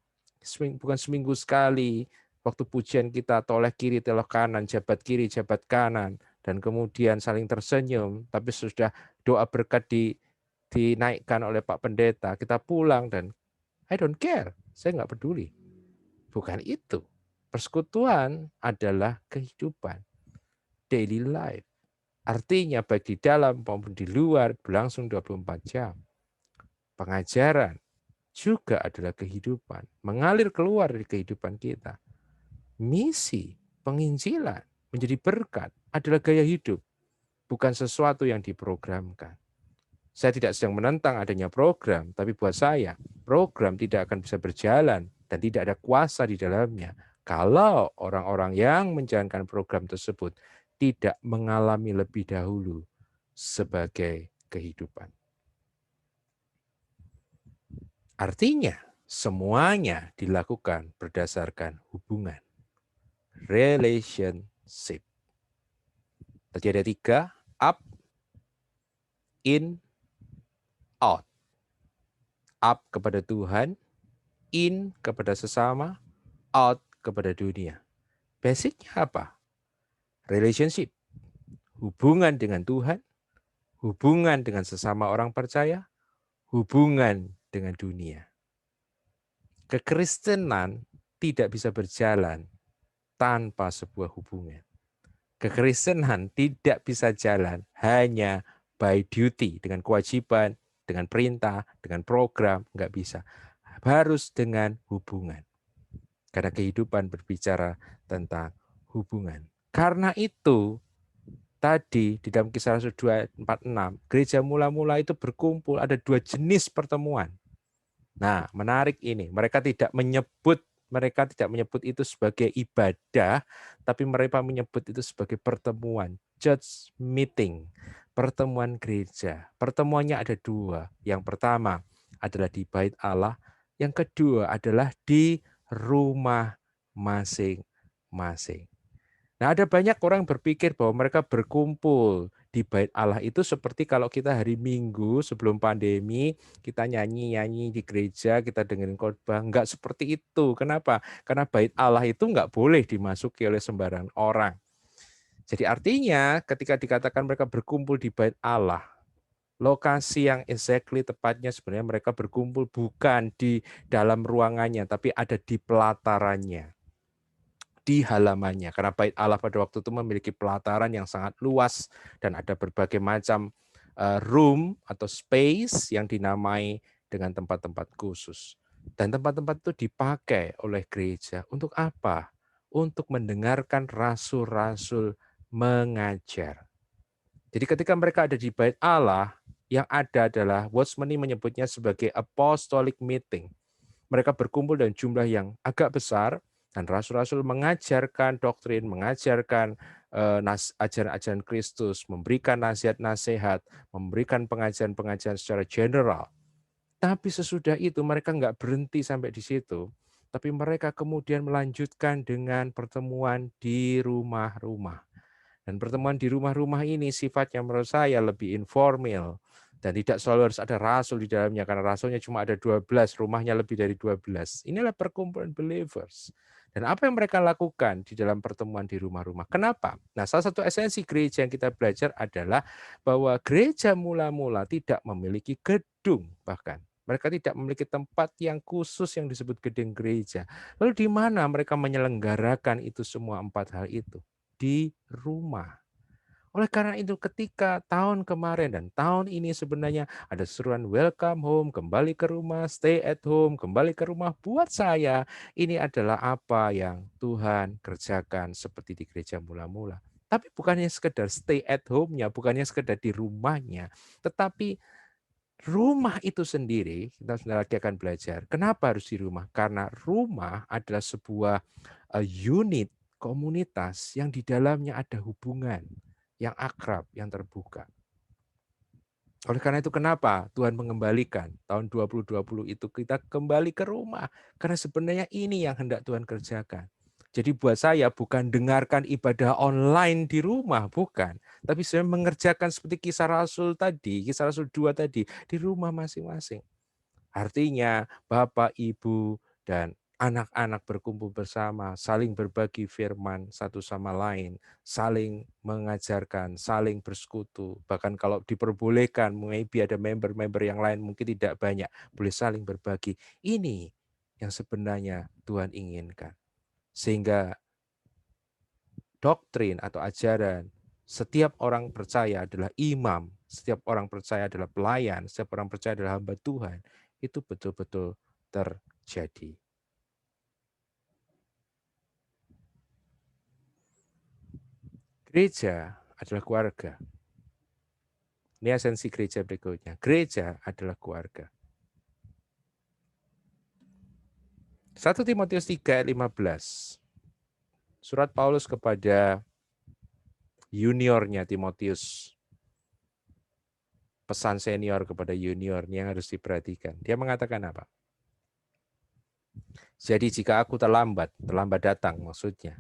bukan seminggu sekali, waktu pujian kita toleh kiri, toleh kanan, jabat kiri, jabat kanan, dan kemudian saling tersenyum, tapi sudah doa berkat dinaikkan oleh Pak Pendeta, kita pulang dan I don't care, saya nggak peduli. Bukan itu. Persekutuan adalah kehidupan, daily life. Artinya baik di dalam maupun di luar berlangsung 24 jam. Pengajaran juga adalah kehidupan, mengalir keluar dari kehidupan kita. Misi, penginjilan, menjadi berkat adalah gaya hidup, bukan sesuatu yang diprogramkan. Saya tidak sedang menentang adanya program, tapi buat saya, program tidak akan bisa berjalan dan tidak ada kuasa di dalamnya kalau orang-orang yang menjalankan program tersebut tidak mengalami lebih dahulu sebagai kehidupan. Artinya, semuanya dilakukan berdasarkan hubungan, relationship. Tadi ada 3, up, in, out. Up kepada Tuhan, in kepada sesama, out kepada dunia. Basicnya apa? Relationship, hubungan dengan Tuhan, hubungan dengan sesama orang percaya, hubungan dengan dunia. Kekristenan tidak bisa berjalan tanpa sebuah hubungan. Kekristenan tidak bisa jalan hanya by duty, dengan kewajiban, dengan perintah, dengan program, nggak bisa. Harus dengan hubungan. Karena kehidupan berbicara tentang hubungan. Karena itu, tadi di dalam Kisah Rasul 2:46, gereja mula-mula itu berkumpul, ada 2 jenis pertemuan. Nah, menarik ini, mereka tidak menyebut itu sebagai ibadah, tapi mereka menyebut itu sebagai pertemuan, church meeting, pertemuan gereja. Pertemuannya ada 2. Yang pertama adalah di bait Allah, yang kedua adalah di rumah masing-masing. Nah, ada banyak orang berpikir bahwa mereka berkumpul di Bait Allah itu seperti kalau kita hari Minggu sebelum pandemi, kita nyanyi-nyanyi di gereja, kita dengerin khotbah. Enggak seperti itu. Kenapa? Karena Bait Allah itu enggak boleh dimasuki oleh sembarang orang. Jadi artinya ketika dikatakan mereka berkumpul di Bait Allah, lokasi yang exactly tepatnya sebenarnya mereka berkumpul bukan di dalam ruangannya, tapi ada di pelatarannya, di halamannya. Karena Bait Allah pada waktu itu memiliki pelataran yang sangat luas dan ada berbagai macam room atau space yang dinamai dengan tempat-tempat khusus. Dan tempat-tempat itu dipakai oleh gereja untuk apa? Untuk mendengarkan rasul-rasul mengajar. Jadi ketika mereka ada di Bait Allah, yang ada adalah Watchmeni menyebutnya sebagai apostolic meeting. Mereka berkumpul dalam jumlah yang agak besar dan rasul-rasul mengajarkan doktrin, mengajarkan ajaran-ajaran Kristus, memberikan nasihat-nasihat, memberikan pengajaran-pengajaran secara general. Tapi sesudah itu mereka nggak berhenti sampai di situ, tapi mereka kemudian melanjutkan dengan pertemuan di rumah-rumah. Dan pertemuan di rumah-rumah ini sifatnya menurut saya lebih informal. Dan tidak selalu harus ada rasul di dalamnya, karena rasulnya cuma ada 12, rumahnya lebih dari 12. Inilah perkumpulan believers. Dan apa yang mereka lakukan di dalam pertemuan di rumah-rumah? Kenapa? Nah, salah satu esensi gereja yang kita belajar adalah bahwa gereja mula-mula tidak memiliki gedung bahkan. Mereka tidak memiliki tempat yang khusus yang disebut gedung gereja. Lalu di mana mereka menyelenggarakan itu semua empat hal itu? Di rumah. Oleh karena itu ketika tahun kemarin dan tahun ini sebenarnya ada seruan welcome home, kembali ke rumah, stay at home, kembali ke rumah. Buat saya ini adalah apa yang Tuhan kerjakan seperti di gereja mula-mula. Tapi bukannya sekedar stay at home-nya, bukannya sekedar di rumahnya, tetapi rumah itu sendiri, kita sebentar lagi akan belajar. Kenapa harus di rumah? Karena rumah adalah sebuah unit komunitas yang di dalamnya ada hubungan yang akrab, yang terbuka. Oleh karena itu kenapa Tuhan mengembalikan tahun 2020 itu kita kembali ke rumah. Karena sebenarnya ini yang hendak Tuhan kerjakan. Jadi buat saya bukan dengarkan ibadah online di rumah, bukan. Tapi saya mengerjakan seperti kisah Rasul tadi, kisah Rasul 2 tadi, di rumah masing-masing. Artinya Bapak, Ibu, dan anak-anak berkumpul bersama, saling berbagi firman satu sama lain, saling mengajarkan, saling bersekutu. Bahkan kalau diperbolehkan, maybe ada member-member yang lain mungkin tidak banyak, boleh saling berbagi. Ini yang sebenarnya Tuhan inginkan. Sehingga doktrin atau ajaran, setiap orang percaya adalah imam, setiap orang percaya adalah pelayan, setiap orang percaya adalah hamba Tuhan, itu betul-betul terjadi. Gereja adalah keluarga. Ini esensi gereja berikutnya. Gereja adalah keluarga. 1 Timotius 3 ayat 15. Surat Paulus kepada juniornya Timotius. Pesan senior kepada juniornya yang harus diperhatikan. Dia mengatakan apa? Jadi jika aku terlambat datang maksudnya,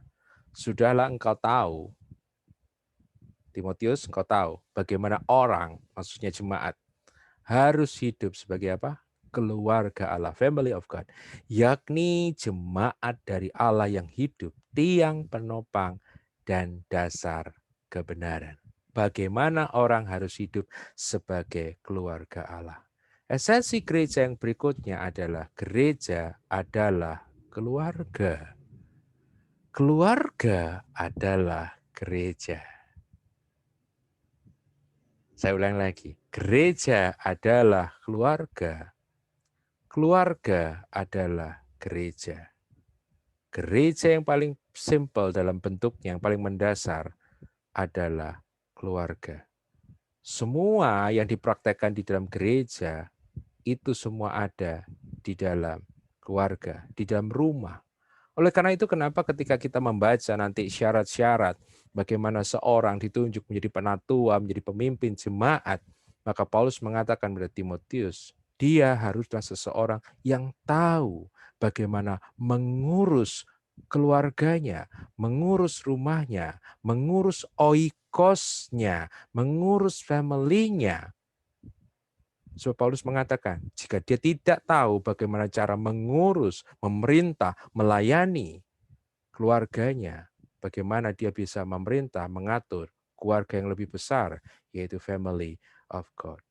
sudahlah engkau tahu, Timotius, engkau tahu bagaimana orang, maksudnya jemaat, harus hidup sebagai apa? Keluarga Allah, family of God, yakni jemaat dari Allah yang hidup, tiang penopang dan dasar kebenaran. Bagaimana orang harus hidup sebagai keluarga Allah. Esensi gereja yang berikutnya adalah gereja adalah keluarga. Keluarga adalah gereja. Saya ulang lagi. Gereja adalah keluarga. Keluarga adalah gereja. Gereja yang paling simpel dalam bentuknya, yang paling mendasar adalah keluarga. Semua yang dipraktekkan di dalam gereja itu semua ada di dalam keluarga, di dalam rumah. Oleh karena itu kenapa ketika kita membaca nanti syarat-syarat bagaimana seorang ditunjuk menjadi penatua, menjadi pemimpin jemaat, maka Paulus mengatakan kepada Timotius, dia haruslah seseorang yang tahu bagaimana mengurus keluarganya, mengurus rumahnya, mengurus oikosnya, mengurus family-nya. So Paulus mengatakan, jika dia tidak tahu bagaimana cara mengurus, memerintah, melayani keluarganya, bagaimana dia bisa memerintah, mengatur keluarga yang lebih besar, yaitu family of God.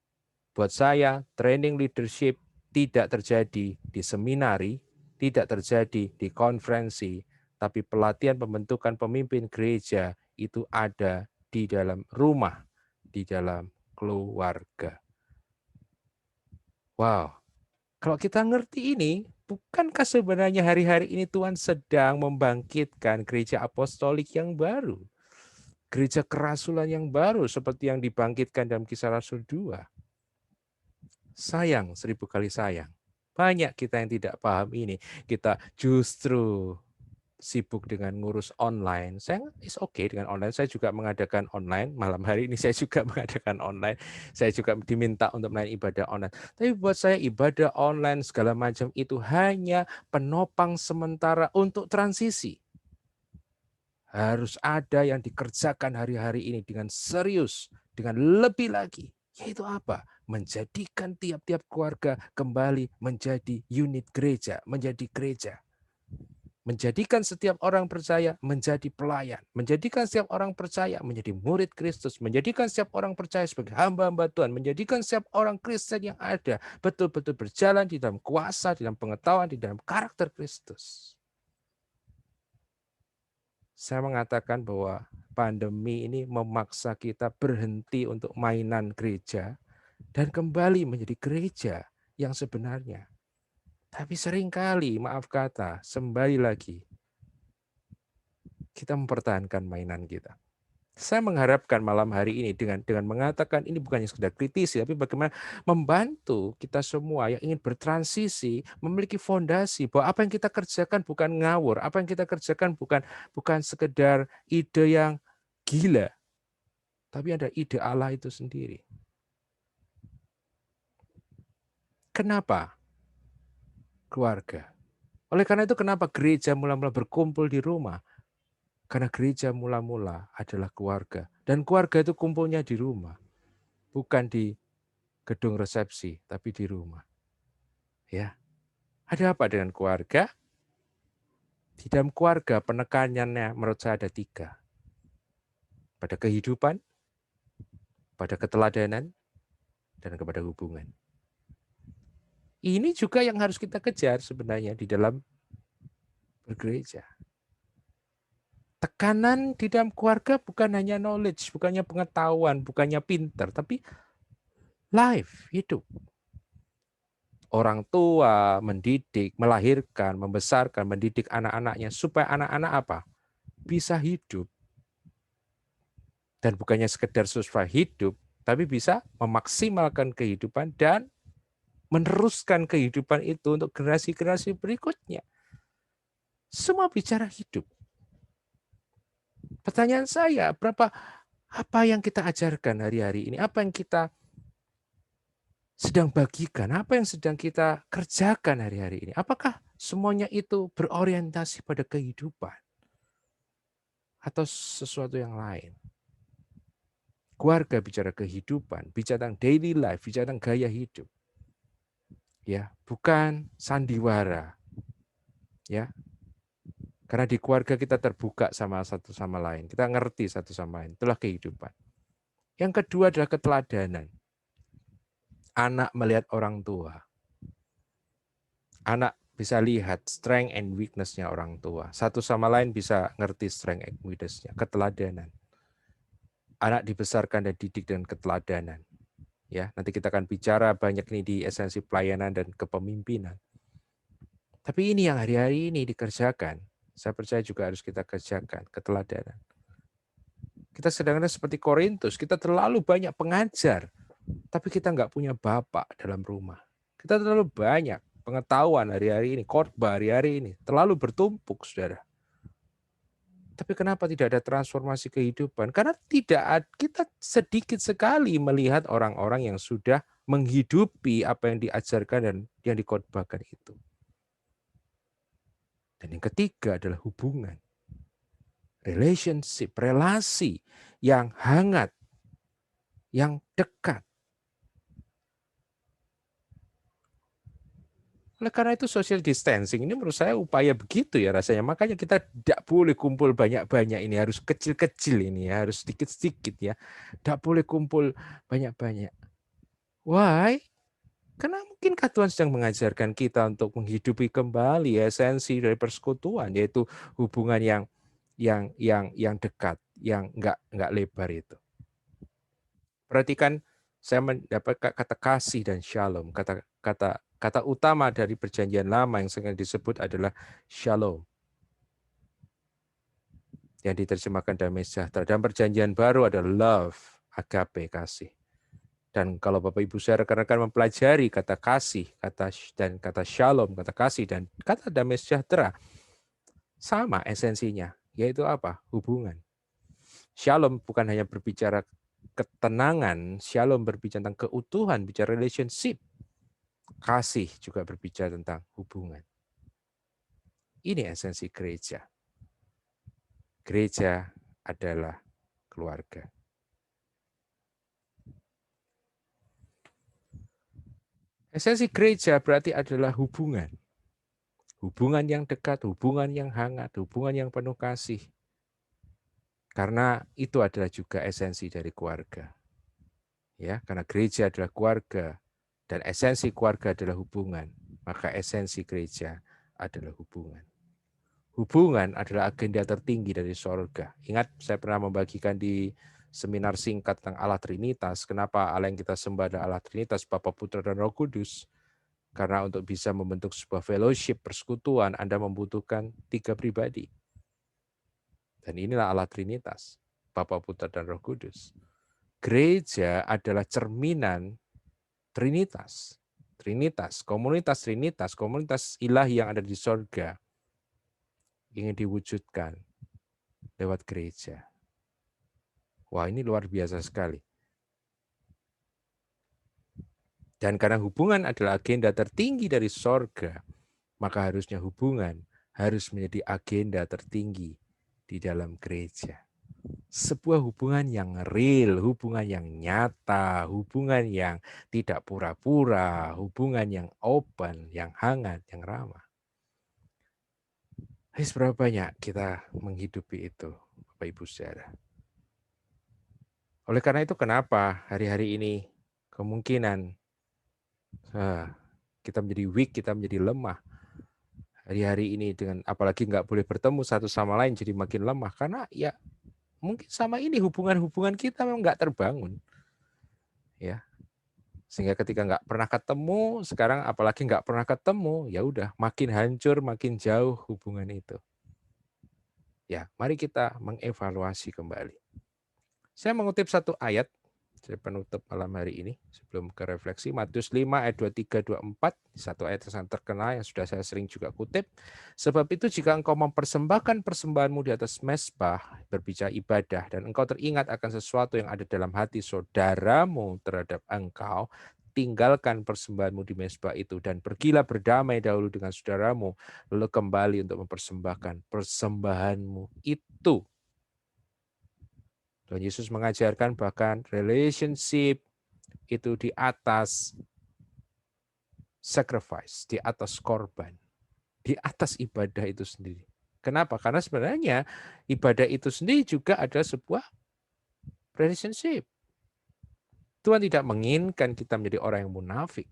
Buat saya, training leadership tidak terjadi di seminari, tidak terjadi di konferensi, tapi pelatihan pembentukan pemimpin gereja itu ada di dalam rumah, di dalam keluarga. Wow, kalau kita ngerti ini, bukankah sebenarnya hari-hari ini Tuhan sedang membangkitkan gereja apostolik yang baru? Gereja kerasulan yang baru seperti yang dibangkitkan dalam Kisah Rasul 2. Sayang, 1000 kali sayang. Banyak kita yang tidak paham ini. Kita justru sibuk dengan ngurus online. Saya is okay dengan online. Saya juga mengadakan online. Malam hari ini saya juga mengadakan online. Saya juga diminta untuk melayani ibadah online. Tapi buat saya ibadah online segala macam itu hanya penopang sementara untuk transisi. Harus ada yang dikerjakan hari-hari ini dengan serius, dengan lebih lagi. Yaitu apa? Menjadikan tiap-tiap keluarga kembali menjadi unit gereja, menjadi gereja. Menjadikan setiap orang percaya menjadi pelayan. Menjadikan setiap orang percaya menjadi murid Kristus. Menjadikan setiap orang percaya sebagai hamba-hamba Tuhan. Menjadikan setiap orang Kristen yang ada betul-betul berjalan di dalam kuasa, di dalam pengetahuan, di dalam karakter Kristus. Saya mengatakan bahwa pandemi ini memaksa kita berhenti untuk mainan gereja dan kembali menjadi gereja yang sebenarnya. Tapi seringkali, maaf kata, kembali lagi, kita mempertahankan mainan kita. Saya mengharapkan malam hari ini dengan mengatakan ini bukannya sekedar kritisi, tapi bagaimana membantu kita semua yang ingin bertransisi, memiliki fondasi bahwa apa yang kita kerjakan bukan ngawur, apa yang kita kerjakan bukan sekedar ide yang gila, tapi ada ide Allah itu sendiri. Kenapa keluarga? Oleh karena itu kenapa gereja mula-mula berkumpul di rumah? Karena gereja mula-mula adalah keluarga. Dan keluarga itu kumpulnya di rumah. Bukan di gedung resepsi, tapi di rumah. Ya, ada apa dengan keluarga? Di dalam keluarga penekanannya menurut saya ada 3. Pada kehidupan, pada keteladanan, dan kepada hubungan. Ini juga yang harus kita kejar sebenarnya di dalam bergereja. Tekanan di dalam keluarga bukan hanya knowledge, bukannya pengetahuan, bukannya pinter, tapi life, hidup. Orang tua mendidik, melahirkan, membesarkan, mendidik anak-anaknya supaya anak-anak apa? Bisa hidup. Dan bukannya sekedar survive hidup, tapi bisa memaksimalkan kehidupan dan meneruskan kehidupan itu untuk generasi-generasi berikutnya. Semua bicara hidup. Pertanyaan saya, apa yang kita ajarkan hari-hari ini? Apa yang kita sedang bagikan? Apa yang sedang kita kerjakan hari-hari ini? Apakah semuanya itu berorientasi pada kehidupan? Atau sesuatu yang lain? Keluarga bicara kehidupan, bicara tentang daily life, bicara tentang gaya hidup. Ya, bukan sandiwara. Ya. Karena di keluarga kita terbuka sama satu sama lain. Kita ngerti satu sama lain. Itulah kehidupan. Yang kedua adalah keteladanan. Anak melihat orang tua. Anak bisa lihat strength and weakness-nya orang tua. Satu sama lain bisa ngerti strength and weakness-nya. Keteladanan. Anak dibesarkan dan didik dengan keteladanan. Ya, nanti kita akan bicara banyak ini di esensi pelayanan dan kepemimpinan. Tapi ini yang hari-hari ini dikerjakan. Saya percaya juga harus kita kerjakan, keteladanan. Kita sedangkan seperti Korintus, kita terlalu banyak pengajar, tapi kita nggak punya bapak dalam rumah. Kita terlalu banyak pengetahuan hari-hari ini, khotbah hari-hari ini, terlalu bertumpuk, saudara. Tapi kenapa tidak ada transformasi kehidupan? Karena kita sedikit sekali melihat orang-orang yang sudah menghidupi apa yang diajarkan dan yang dikhotbahkan itu. Dan yang ketiga adalah hubungan. Relationship, relasi yang hangat, yang dekat. Oleh karena itu social distancing ini menurut saya upaya begitu ya rasanya. Makanya kita tidak boleh kumpul banyak-banyak ini. Harus kecil-kecil ini ya. Harus sedikit-sedikit ya. Tidak boleh kumpul banyak-banyak. Why? Karena mungkin Tuhan sedang mengajarkan kita untuk menghidupi kembali esensi dari persekutuan. Yaitu hubungan yang dekat. Yang enggak lebar itu. Perhatikan saya mendapat kata kasih dan shalom. Kata utama dari perjanjian lama yang sering disebut adalah shalom. Yang diterjemahkan damai sejahtera. Dan perjanjian baru adalah love, agape, kasih. Dan kalau Bapak Ibu saya rekan-rekan mempelajari kata kasih, kata shalom, kata kasih, dan kata damai sejahtera, sama esensinya. Yaitu apa? Hubungan. Shalom bukan hanya berbicara ketenangan, shalom berbicara tentang keutuhan, bicara relationship. Kasih juga berbicara tentang hubungan. Ini esensi gereja. Gereja adalah keluarga. Esensi gereja berarti adalah hubungan. Hubungan yang dekat, hubungan yang hangat, hubungan yang penuh kasih. Karena itu adalah juga esensi dari keluarga. Ya, karena gereja adalah keluarga dan esensi keluarga adalah hubungan, maka esensi gereja adalah hubungan. Hubungan adalah agenda tertinggi dari sorga. Ingat, saya pernah membagikan di seminar singkat tentang Allah Trinitas. Kenapa Allah yang kita sembah adalah Allah Trinitas, Bapa, Putra, dan Roh Kudus? Karena untuk bisa membentuk sebuah fellowship, persekutuan, Anda membutuhkan 3 pribadi. Dan inilah Allah Trinitas, Bapa, Putra, dan Roh Kudus. Gereja adalah cerminan Trinitas. Komunitas ilahi yang ada di sorga ingin diwujudkan lewat gereja. Wah, ini luar biasa sekali. Dan karena hubungan adalah agenda tertinggi dari sorga, maka harusnya hubungan harus menjadi agenda tertinggi di dalam gereja. Sebuah hubungan yang real, hubungan yang nyata, hubungan yang tidak pura-pura, hubungan yang open, yang hangat, yang ramah. Seberapa banyak kita menghidupi itu, Bapak Ibu Saudara. Oleh karena itu kenapa hari-hari ini kemungkinan kita menjadi weak, kita menjadi lemah. Hari-hari ini dengan apalagi nggak boleh bertemu satu sama lain jadi makin lemah. Karena ya mungkin sama ini hubungan-hubungan kita memang nggak terbangun. Ya, sehingga ketika nggak pernah ketemu, sekarang apalagi nggak pernah ketemu, ya udah makin hancur, makin jauh hubungan itu. Ya, mari kita mengevaluasi kembali. Saya mengutip satu ayat, saya penutup malam hari ini sebelum ke refleksi. Matius 5 ayat 23-24, satu ayat yang sangat terkenal yang sudah saya sering juga kutip. Sebab itu jika engkau mempersembahkan persembahanmu di atas mezbah, berbicara ibadah, dan engkau teringat akan sesuatu yang ada dalam hati saudaramu terhadap engkau, tinggalkan persembahanmu di mezbah itu dan pergilah berdamai dahulu dengan saudaramu, lalu kembali untuk mempersembahkan persembahanmu itu. Tuhan Yesus mengajarkan bahkan relationship itu di atas sacrifice, di atas korban, di atas ibadah itu sendiri. Kenapa? Karena sebenarnya ibadah itu sendiri juga adalah sebuah relationship. Tuhan tidak menginginkan kita menjadi orang yang munafik,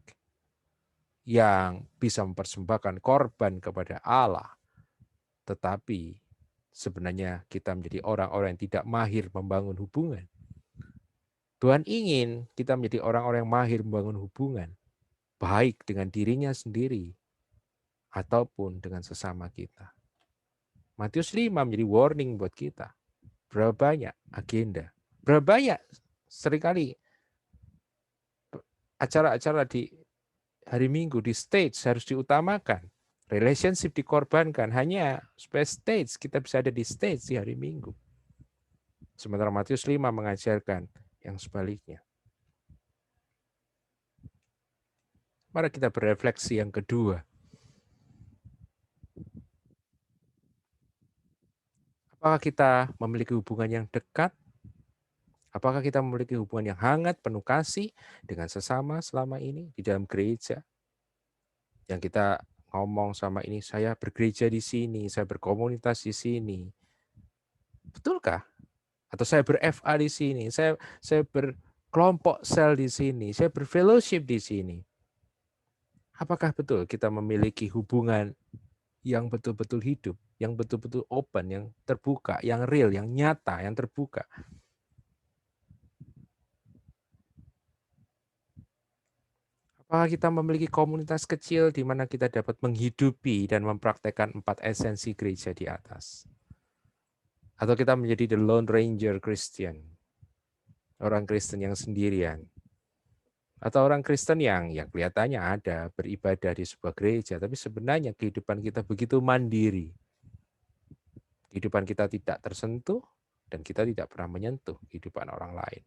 yang bisa mempersembahkan korban kepada Allah. Tetapi sebenarnya kita menjadi orang-orang yang tidak mahir membangun hubungan. Tuhan ingin kita menjadi orang-orang yang mahir membangun hubungan, baik dengan dirinya sendiri ataupun dengan sesama kita. Matius 5 menjadi warning buat kita. Berapa banyak agenda, berapa banyak seringkali acara-acara di hari Minggu, di stage harus diutamakan. Relationship dikorbankan hanya supaya stage, kita bisa ada di stage di hari Minggu. Sementara Matius 5 mengajarkan yang sebaliknya. Mari kita berefleksi yang kedua. Apakah kita memiliki hubungan yang dekat? Apakah kita memiliki hubungan yang hangat, penuh kasih dengan sesama selama ini di dalam gereja? Yang kita ngomong sama ini, saya bergereja di sini, saya berkomunitas di sini. Betulkah? Atau saya ber-FA di sini, saya berkelompok sel di sini, saya berfellowship di sini. Apakah betul kita memiliki hubungan yang betul-betul hidup, yang betul-betul open, yang terbuka, yang real, yang nyata, yang terbuka? Apakah kita memiliki komunitas kecil di mana kita dapat menghidupi dan mempraktekkan 4 esensi gereja di atas? Atau kita menjadi the Lone Ranger Christian, orang Kristen yang sendirian? Atau orang Kristen yang kelihatannya ada beribadah di sebuah gereja, tapi sebenarnya kehidupan kita begitu mandiri. Kehidupan kita tidak tersentuh dan kita tidak pernah menyentuh kehidupan orang lain.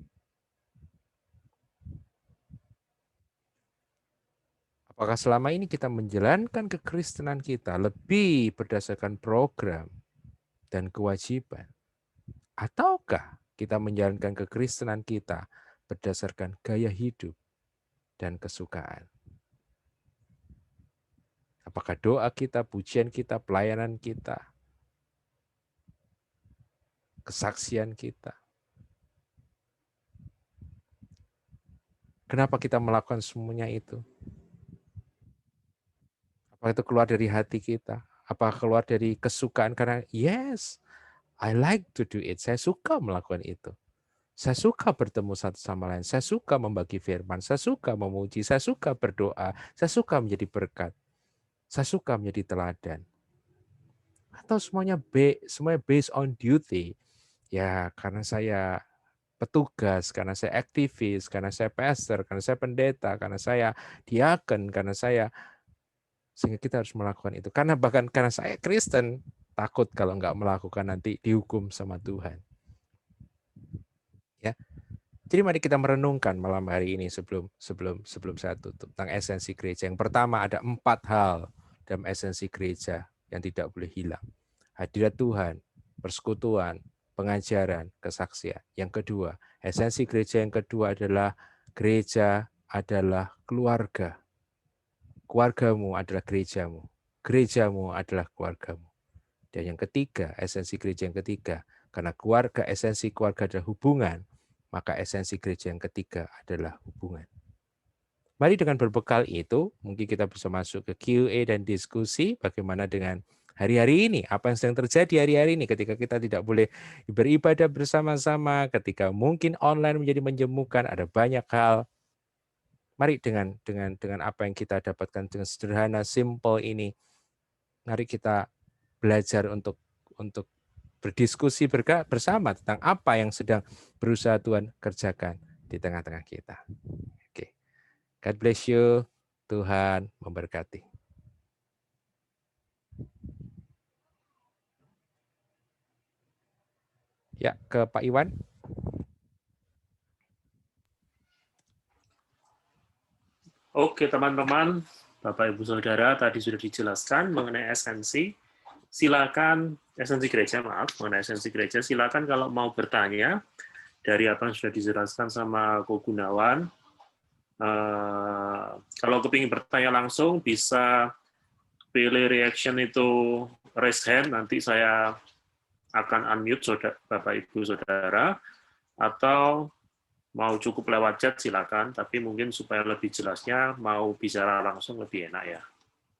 Apakah selama ini kita menjalankan kekristenan kita lebih berdasarkan program dan kewajiban? Ataukah kita menjalankan kekristenan kita berdasarkan gaya hidup dan kesukaan? Apakah doa kita, pujian kita, pelayanan kita, kesaksian kita? Kenapa kita melakukan semuanya itu? Apakah itu keluar dari hati kita? Apakah keluar dari kesukaan? Karena yes, I like to do it. Saya suka melakukan itu. Saya suka bertemu satu sama lain. Saya suka membagi firman. Saya suka memuji. Saya suka berdoa. Saya suka menjadi berkat. Saya suka menjadi teladan. Atau semuanya based on duty. Ya, karena saya petugas, karena saya aktivis, karena saya pastor, karena saya pendeta, karena saya diaken, karena saya, sehingga kita harus melakukan itu. Karena bahkan karena saya Kristen, takut kalau nggak melakukan nanti dihukum sama Tuhan. Ya. Jadi mari kita merenungkan malam hari ini sebelum saya tutup tentang esensi gereja. Yang pertama, ada 4 hal dalam esensi gereja yang tidak boleh hilang. Hadirat Tuhan, persekutuan, pengajaran, kesaksian. Yang kedua, esensi gereja yang kedua adalah gereja adalah keluarga. Keluargamu adalah gerejamu. Gerejamu adalah keluargamu. Dan yang ketiga, esensi gereja yang ketiga, karena esensi keluarga adalah hubungan, maka esensi gereja yang ketiga adalah hubungan. Mari dengan berbekal itu, mungkin kita bisa masuk ke Q&A dan diskusi bagaimana dengan hari-hari ini, apa yang sedang terjadi hari-hari ini ketika kita tidak boleh beribadah bersama-sama, ketika mungkin online menjadi menjemukan, ada banyak hal. Mari dengan apa yang kita dapatkan dengan sederhana, simple ini, mari kita belajar untuk berdiskusi bersama tentang apa yang sedang berusaha Tuhan kerjakan di tengah-tengah kita. Oke. God bless you. Tuhan memberkati. Ya, ke Pak Iwan. Oke teman-teman, Bapak Ibu Saudara, tadi sudah dijelaskan mengenai esensi. Silakan mengenai esensi gereja. Silakan kalau mau bertanya dari apa yang sudah dijelaskan sama Ko Gunawan. Kalau kepingin bertanya langsung bisa pilih reaction itu raise hand. Nanti saya akan unmute Bapak Ibu Saudara, atau mau cukup lewat chat silakan, tapi mungkin supaya lebih jelasnya mau bicara langsung lebih enak ya.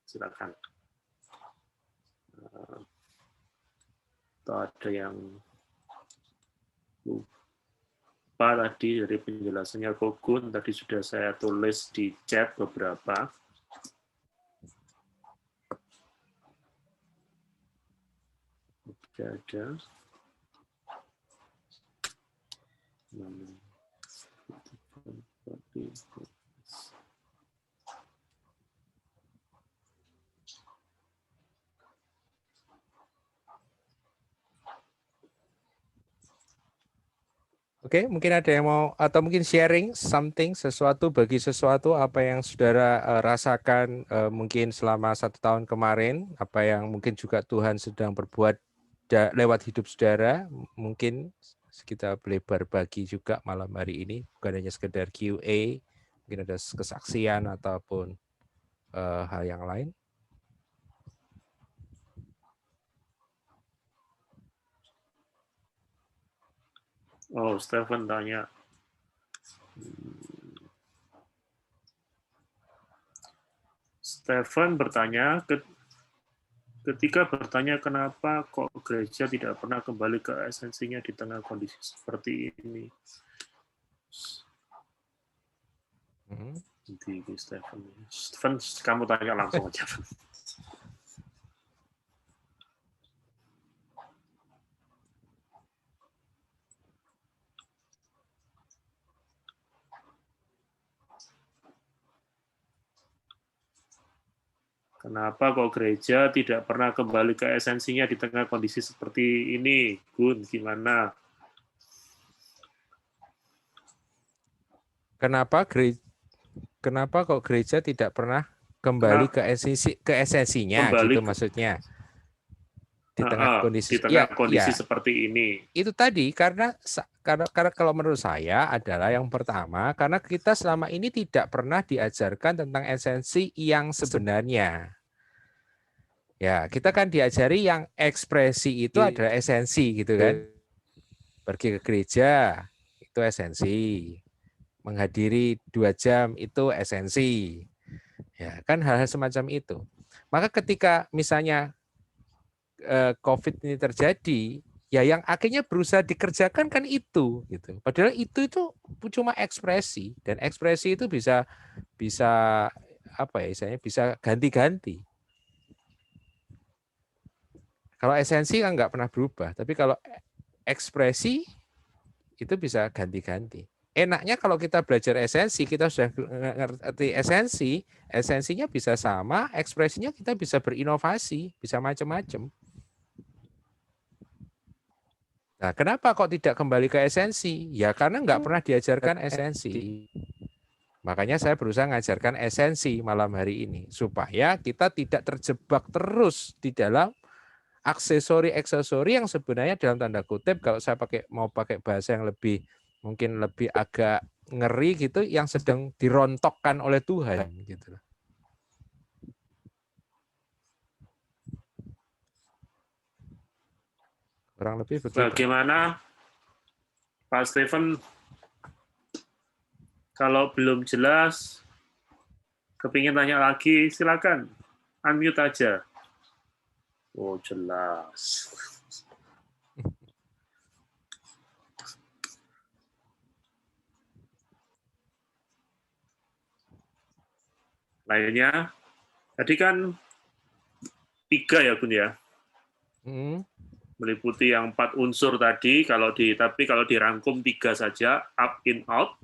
Silakan. Atau ada yang lupa tadi dari penjelasannya Kogun, tadi sudah saya tulis di chat beberapa. Ada. Oke, mungkin ada yang mau atau mungkin sharing sesuatu apa yang saudara rasakan mungkin selama 1 tahun kemarin, apa yang mungkin juga Tuhan sedang berbuat lewat hidup saudara, mungkin kita boleh berbagi juga malam hari ini, bukan hanya sekedar Q&A, mungkin ada kesaksian ataupun hal yang lain. Oh, Stephen tanya. Stephen bertanya, ketika bertanya kenapa kok gereja tidak pernah kembali ke esensinya di tengah kondisi seperti ini. Nanti Stephen, kamu tanya langsung aja. Kenapa kok gereja tidak pernah kembali ke esensinya di tengah kondisi seperti ini? Gun, gimana? Kenapa kok gereja tidak pernah kembali ke esensinya gitu maksudnya? Di tengah kondisi seperti ini. Itu tadi karena kalau menurut saya adalah yang pertama karena kita selama ini tidak pernah diajarkan tentang esensi yang sebenarnya. Ya, kita kan diajari yang ekspresi itu adalah esensi gitu kan. Pergi ke gereja itu esensi. Menghadiri 2 jam itu esensi. Ya, kan hal-hal semacam itu. Maka ketika misalnya COVID ini terjadi, ya yang akhirnya berusaha dikerjakan kan itu gitu. Padahal itu cuma ekspresi dan ekspresi itu bisa apa ya istilahnya bisa ganti-ganti. Kalau esensi kan nggak pernah berubah, tapi kalau ekspresi itu bisa ganti-ganti. Enaknya kalau kita belajar esensi, kita sudah ngerti esensinya bisa sama, ekspresinya kita bisa berinovasi, bisa macam-macam. Nah, kenapa kok tidak kembali ke esensi? Ya karena nggak pernah diajarkan esensi. Makanya saya berusaha mengajarkan esensi malam hari ini, supaya kita tidak terjebak terus di dalam aksesori-aksesori yang sebenarnya dalam tanda kutip kalau saya mau pakai bahasa yang mungkin lebih agak ngeri gitu yang sedang dirontokkan oleh Tuhan gitu. Kurang lebih begitu. Bagaimana Pak Stephen, kalau belum jelas kepingin tanya lagi silakan unmute aja. Oh, jelas. Lainnya, tadi kan 3 ya, Gun ya? Meliputi yang 4 unsur tadi, tapi kalau dirangkum 3 saja, up, in, out.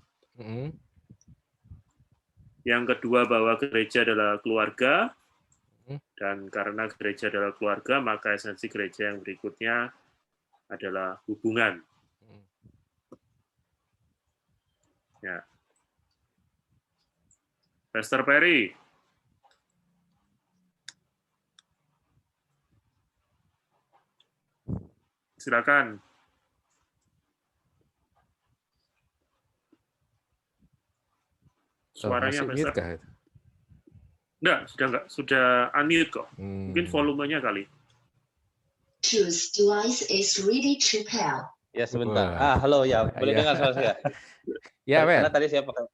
Yang kedua, bahwa gereja adalah keluarga. Dan karena gereja adalah keluarga, maka esensi gereja yang berikutnya adalah hubungan. Ya. Pastor Perry. Silakan. Suaranya Pastor. Enggak, sudah unmute kok. Mungkin volumenya kali. Choose device is ready to pair. Ya sebentar. Halo ya, boleh dengar suara saya? Ya, karena tadi saya pakai.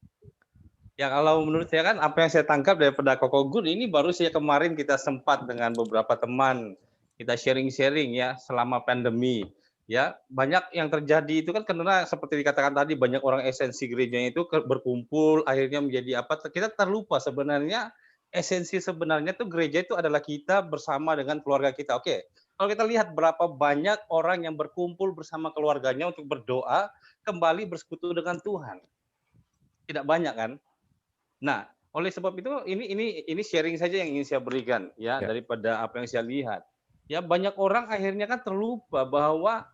Ya kalau menurut saya kan apa yang saya tangkap daripada Koko Gun ini baru saya kemarin kita sempat dengan beberapa teman kita sharing-sharing ya selama pandemi. Ya banyak yang terjadi itu kan karena seperti dikatakan tadi banyak orang esensi gerejanya itu berkumpul akhirnya menjadi apa? Kita terlupa sebenarnya. Esensi sebenarnya tuh gereja itu adalah kita bersama dengan keluarga kita. Oke, kalau kita lihat berapa banyak orang yang berkumpul bersama keluarganya untuk berdoa, kembali bersekutu dengan Tuhan. Tidak banyak kan? Nah, oleh sebab itu ini sharing saja yang ingin saya berikan ya daripada apa yang saya lihat. Ya banyak orang akhirnya kan terlupa bahwa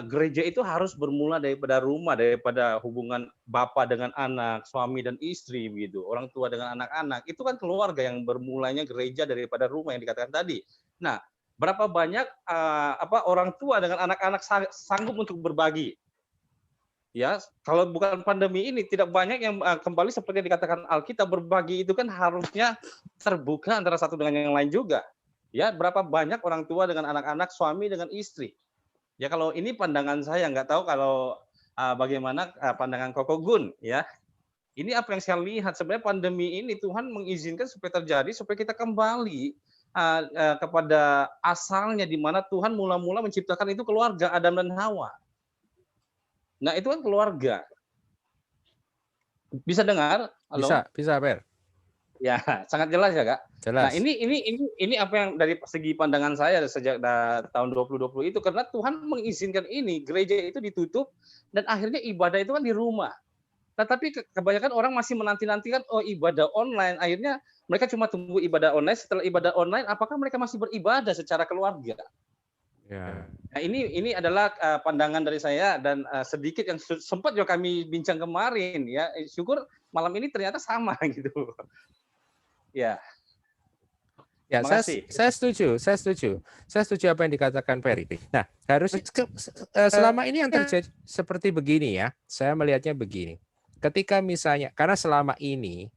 gereja itu harus bermula daripada rumah, daripada hubungan bapa dengan anak, suami dan istri begitu, orang tua dengan anak-anak. Itu kan keluarga yang bermulanya gereja daripada rumah yang dikatakan tadi. Nah, Berapa banyak orang tua dengan anak-anak sanggup untuk berbagi? Ya, kalau bukan pandemi ini tidak banyak yang kembali seperti yang dikatakan Alkitab, berbagi itu kan harusnya terbuka antara satu dengan yang lain juga. Ya, berapa banyak orang tua dengan anak-anak, suami dengan istri. Ya, kalau ini pandangan saya, nggak tahu kalau bagaimana pandangan Koko Gun, ya. Ini apa yang saya lihat, sebenarnya pandemi ini Tuhan mengizinkan supaya terjadi, supaya kita kembali kepada asalnya, di mana Tuhan mula-mula menciptakan itu keluarga, Adam dan Hawa. Nah, itu kan keluarga. Bisa dengar? Halo? Bisa, Per. Ya, sangat jelas ya, Kak. Nah, Jelas. ini apa yang dari segi pandangan saya sejak tahun 2020 itu, karena Tuhan mengizinkan ini, gereja itu ditutup dan akhirnya ibadah itu kan di rumah. Tetapi kebanyakan orang masih menanti-nantikan ibadah online, akhirnya mereka cuma tunggu ibadah online. Setelah ibadah online, apakah mereka masih beribadah secara keluarga? Ya. Nah, ini adalah pandangan dari saya, dan sedikit yang sempat juga kami bincang kemarin, ya. Syukur malam ini ternyata sama gitu. Ya. Ya, saya setuju apa yang dikatakan Ferry. Nah, harus selama ini yang terjadi seperti begini ya. Saya melihatnya begini. Ketika misalnya, karena selama ini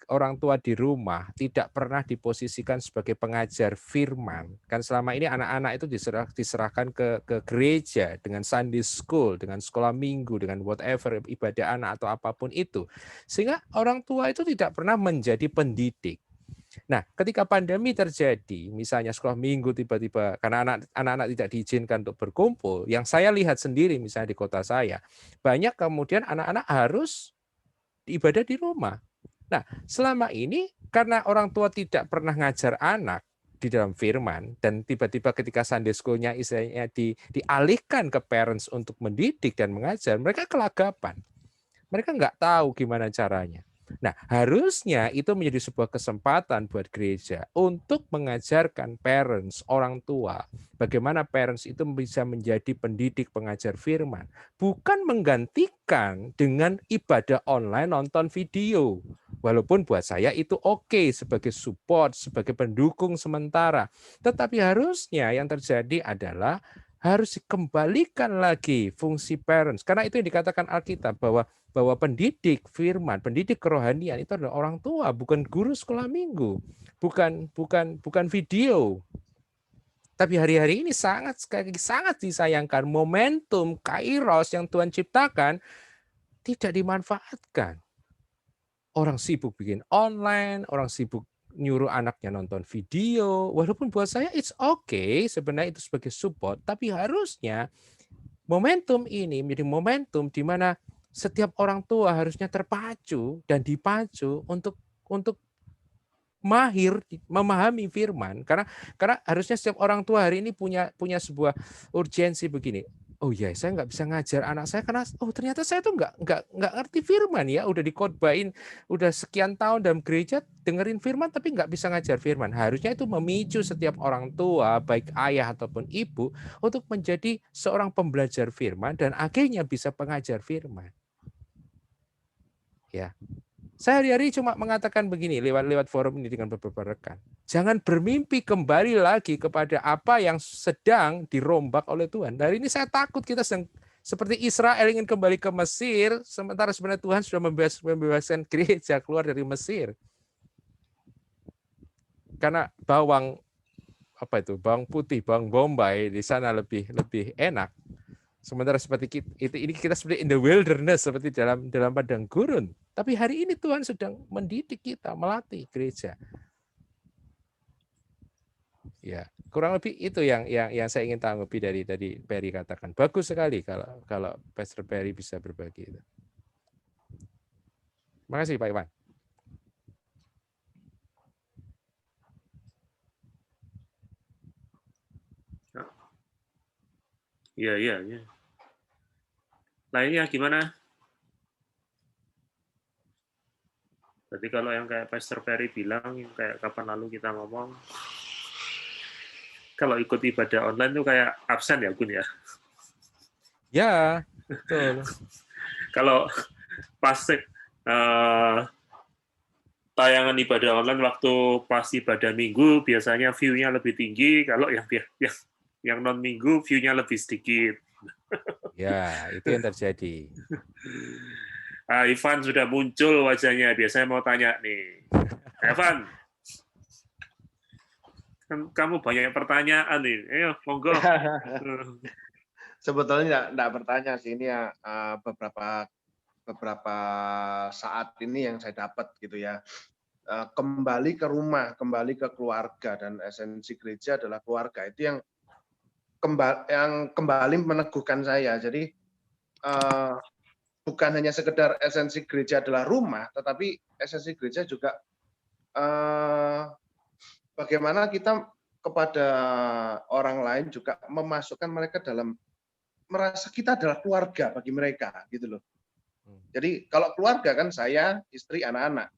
orang tua di rumah tidak pernah diposisikan sebagai pengajar firman. Kan selama ini anak-anak itu diserahkan ke gereja dengan Sunday school, dengan sekolah minggu, dengan whatever, ibadah anak atau apapun itu. Sehingga orang tua itu tidak pernah menjadi pendidik. Nah, ketika pandemi terjadi, misalnya sekolah minggu tiba-tiba, karena anak-anak tidak diizinkan untuk berkumpul, yang saya lihat sendiri misalnya di kota saya, banyak kemudian anak-anak harus ibadah di rumah. Nah, selama ini karena orang tua tidak pernah ngajar anak di dalam firman, dan tiba-tiba ketika Sunday School-nya istilahnya dialihkan ke parents untuk mendidik dan mengajar, mereka kelagapan. Mereka nggak tahu gimana caranya. Nah, harusnya itu menjadi sebuah kesempatan buat gereja untuk mengajarkan parents, orang tua, bagaimana parents itu bisa menjadi pendidik pengajar firman. Bukan menggantikan dengan ibadah online nonton video. Walaupun buat saya itu oke sebagai support, sebagai pendukung sementara. Tetapi harusnya yang terjadi adalah harus dikembalikan lagi fungsi parents. Karena itu yang dikatakan Alkitab bahwa pendidik firman, pendidik kerohanian itu adalah orang tua, bukan guru sekolah minggu, bukan video. Tapi hari-hari ini sangat disayangkan momentum kairos yang Tuhan ciptakan tidak dimanfaatkan. Orang sibuk bikin online, orang sibuk nyuruh anaknya nonton video, walaupun buat saya it's okay sebenarnya itu sebagai support, tapi harusnya momentum ini menjadi momentum di mana setiap orang tua harusnya terpacu dan dipacu untuk mahir memahami firman, karena harusnya setiap orang tua hari ini punya sebuah urgensi begini. Oh ya, saya nggak bisa ngajar anak saya karena ternyata saya tuh nggak ngerti firman ya. Udah dikotbahin, udah sekian tahun dalam gereja dengerin firman tapi nggak bisa ngajar firman. Harusnya itu memicu setiap orang tua, baik ayah ataupun ibu, untuk menjadi seorang pembelajar firman dan akhirnya bisa pengajar firman. Ya. Saya hari-hari cuma mengatakan begini lewat forum ini dengan beberapa rekan. Jangan bermimpi kembali lagi kepada apa yang sedang dirombak oleh Tuhan. Dari ini saya takut kita seperti Israel ingin kembali ke Mesir, sementara sebenarnya Tuhan sudah membebaskan gereja keluar dari Mesir. Karena bawang putih, bawang bombay di sana lebih enak. Sementara seperti kita seperti in the wilderness, seperti dalam padang gurun. Tapi hari ini Tuhan sedang mendidik kita, melatih gereja. Ya, kurang lebih itu yang saya ingin tanggapi dari tadi Perry katakan. Bagus sekali kalau Pastor Perry bisa berbagi itu. Terima kasih Pak Iwan. Iya. Lainnya gimana? Berarti kalau yang kayak Pastor Perry bilang, yang kayak kapan lalu kita ngomong, kalau ikut ibadah online tuh kayak absen ya, Gun ya? Ya, betul. Kalau pas tayangan ibadah online waktu pas ibadah minggu biasanya view-nya lebih tinggi, kalau yang non minggu view-nya lebih sedikit. Ya, itu yang terjadi. Ivan sudah muncul wajahnya, biasanya mau tanya nih. Evan, kan kamu banyak pertanyaan nih, ayo monggo. Sebetulnya enggak bertanya sih, ini ya beberapa saat ini yang saya dapat gitu ya. Kembali ke rumah, kembali ke keluarga, dan esensi gereja adalah keluarga. Itu yang kembali meneguhkan saya. Jadi bukan hanya sekedar esensi gereja adalah rumah, tetapi esensi gereja juga bagaimana kita kepada orang lain juga memasukkan mereka dalam merasa kita adalah keluarga bagi mereka gitu loh. Jadi kalau keluarga kan saya, istri, anak-anak.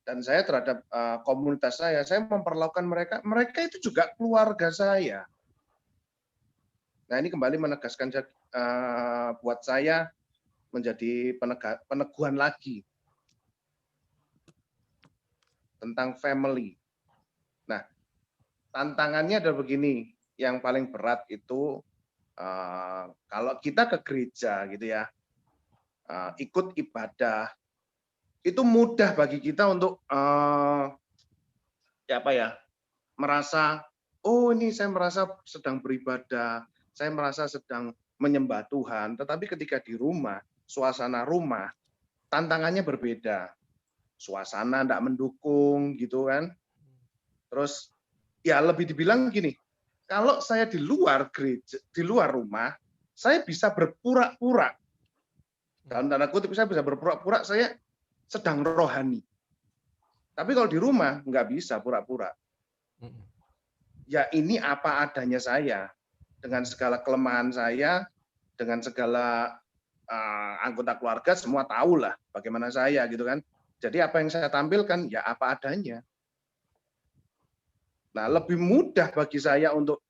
Dan saya terhadap komunitas saya memperlakukan mereka itu juga keluarga saya. Nah, ini kembali menegaskan buat saya menjadi peneguhan lagi tentang family. Nah, tantangannya adalah begini, yang paling berat itu kalau kita ke gereja gitu ya, ikut ibadah, itu mudah bagi kita untuk merasa, oh ini saya merasa sedang beribadah, saya merasa sedang menyembah Tuhan. Tetapi ketika di rumah, suasana rumah, tantangannya berbeda. Suasana tidak mendukung gitu kan. Terus ya lebih dibilang gini, kalau saya di luar gereja, di luar rumah, saya bisa berpura-pura. Dalam tanda kutip saya bisa berpura-pura saya sedang rohani. Tapi kalau di rumah nggak bisa pura-pura. Ya ini apa adanya saya, dengan segala kelemahan saya, dengan segala anggota keluarga semua tahu lah bagaimana saya gitu kan. Jadi apa yang saya tampilkan ya apa adanya. Nah, lebih mudah bagi saya untuk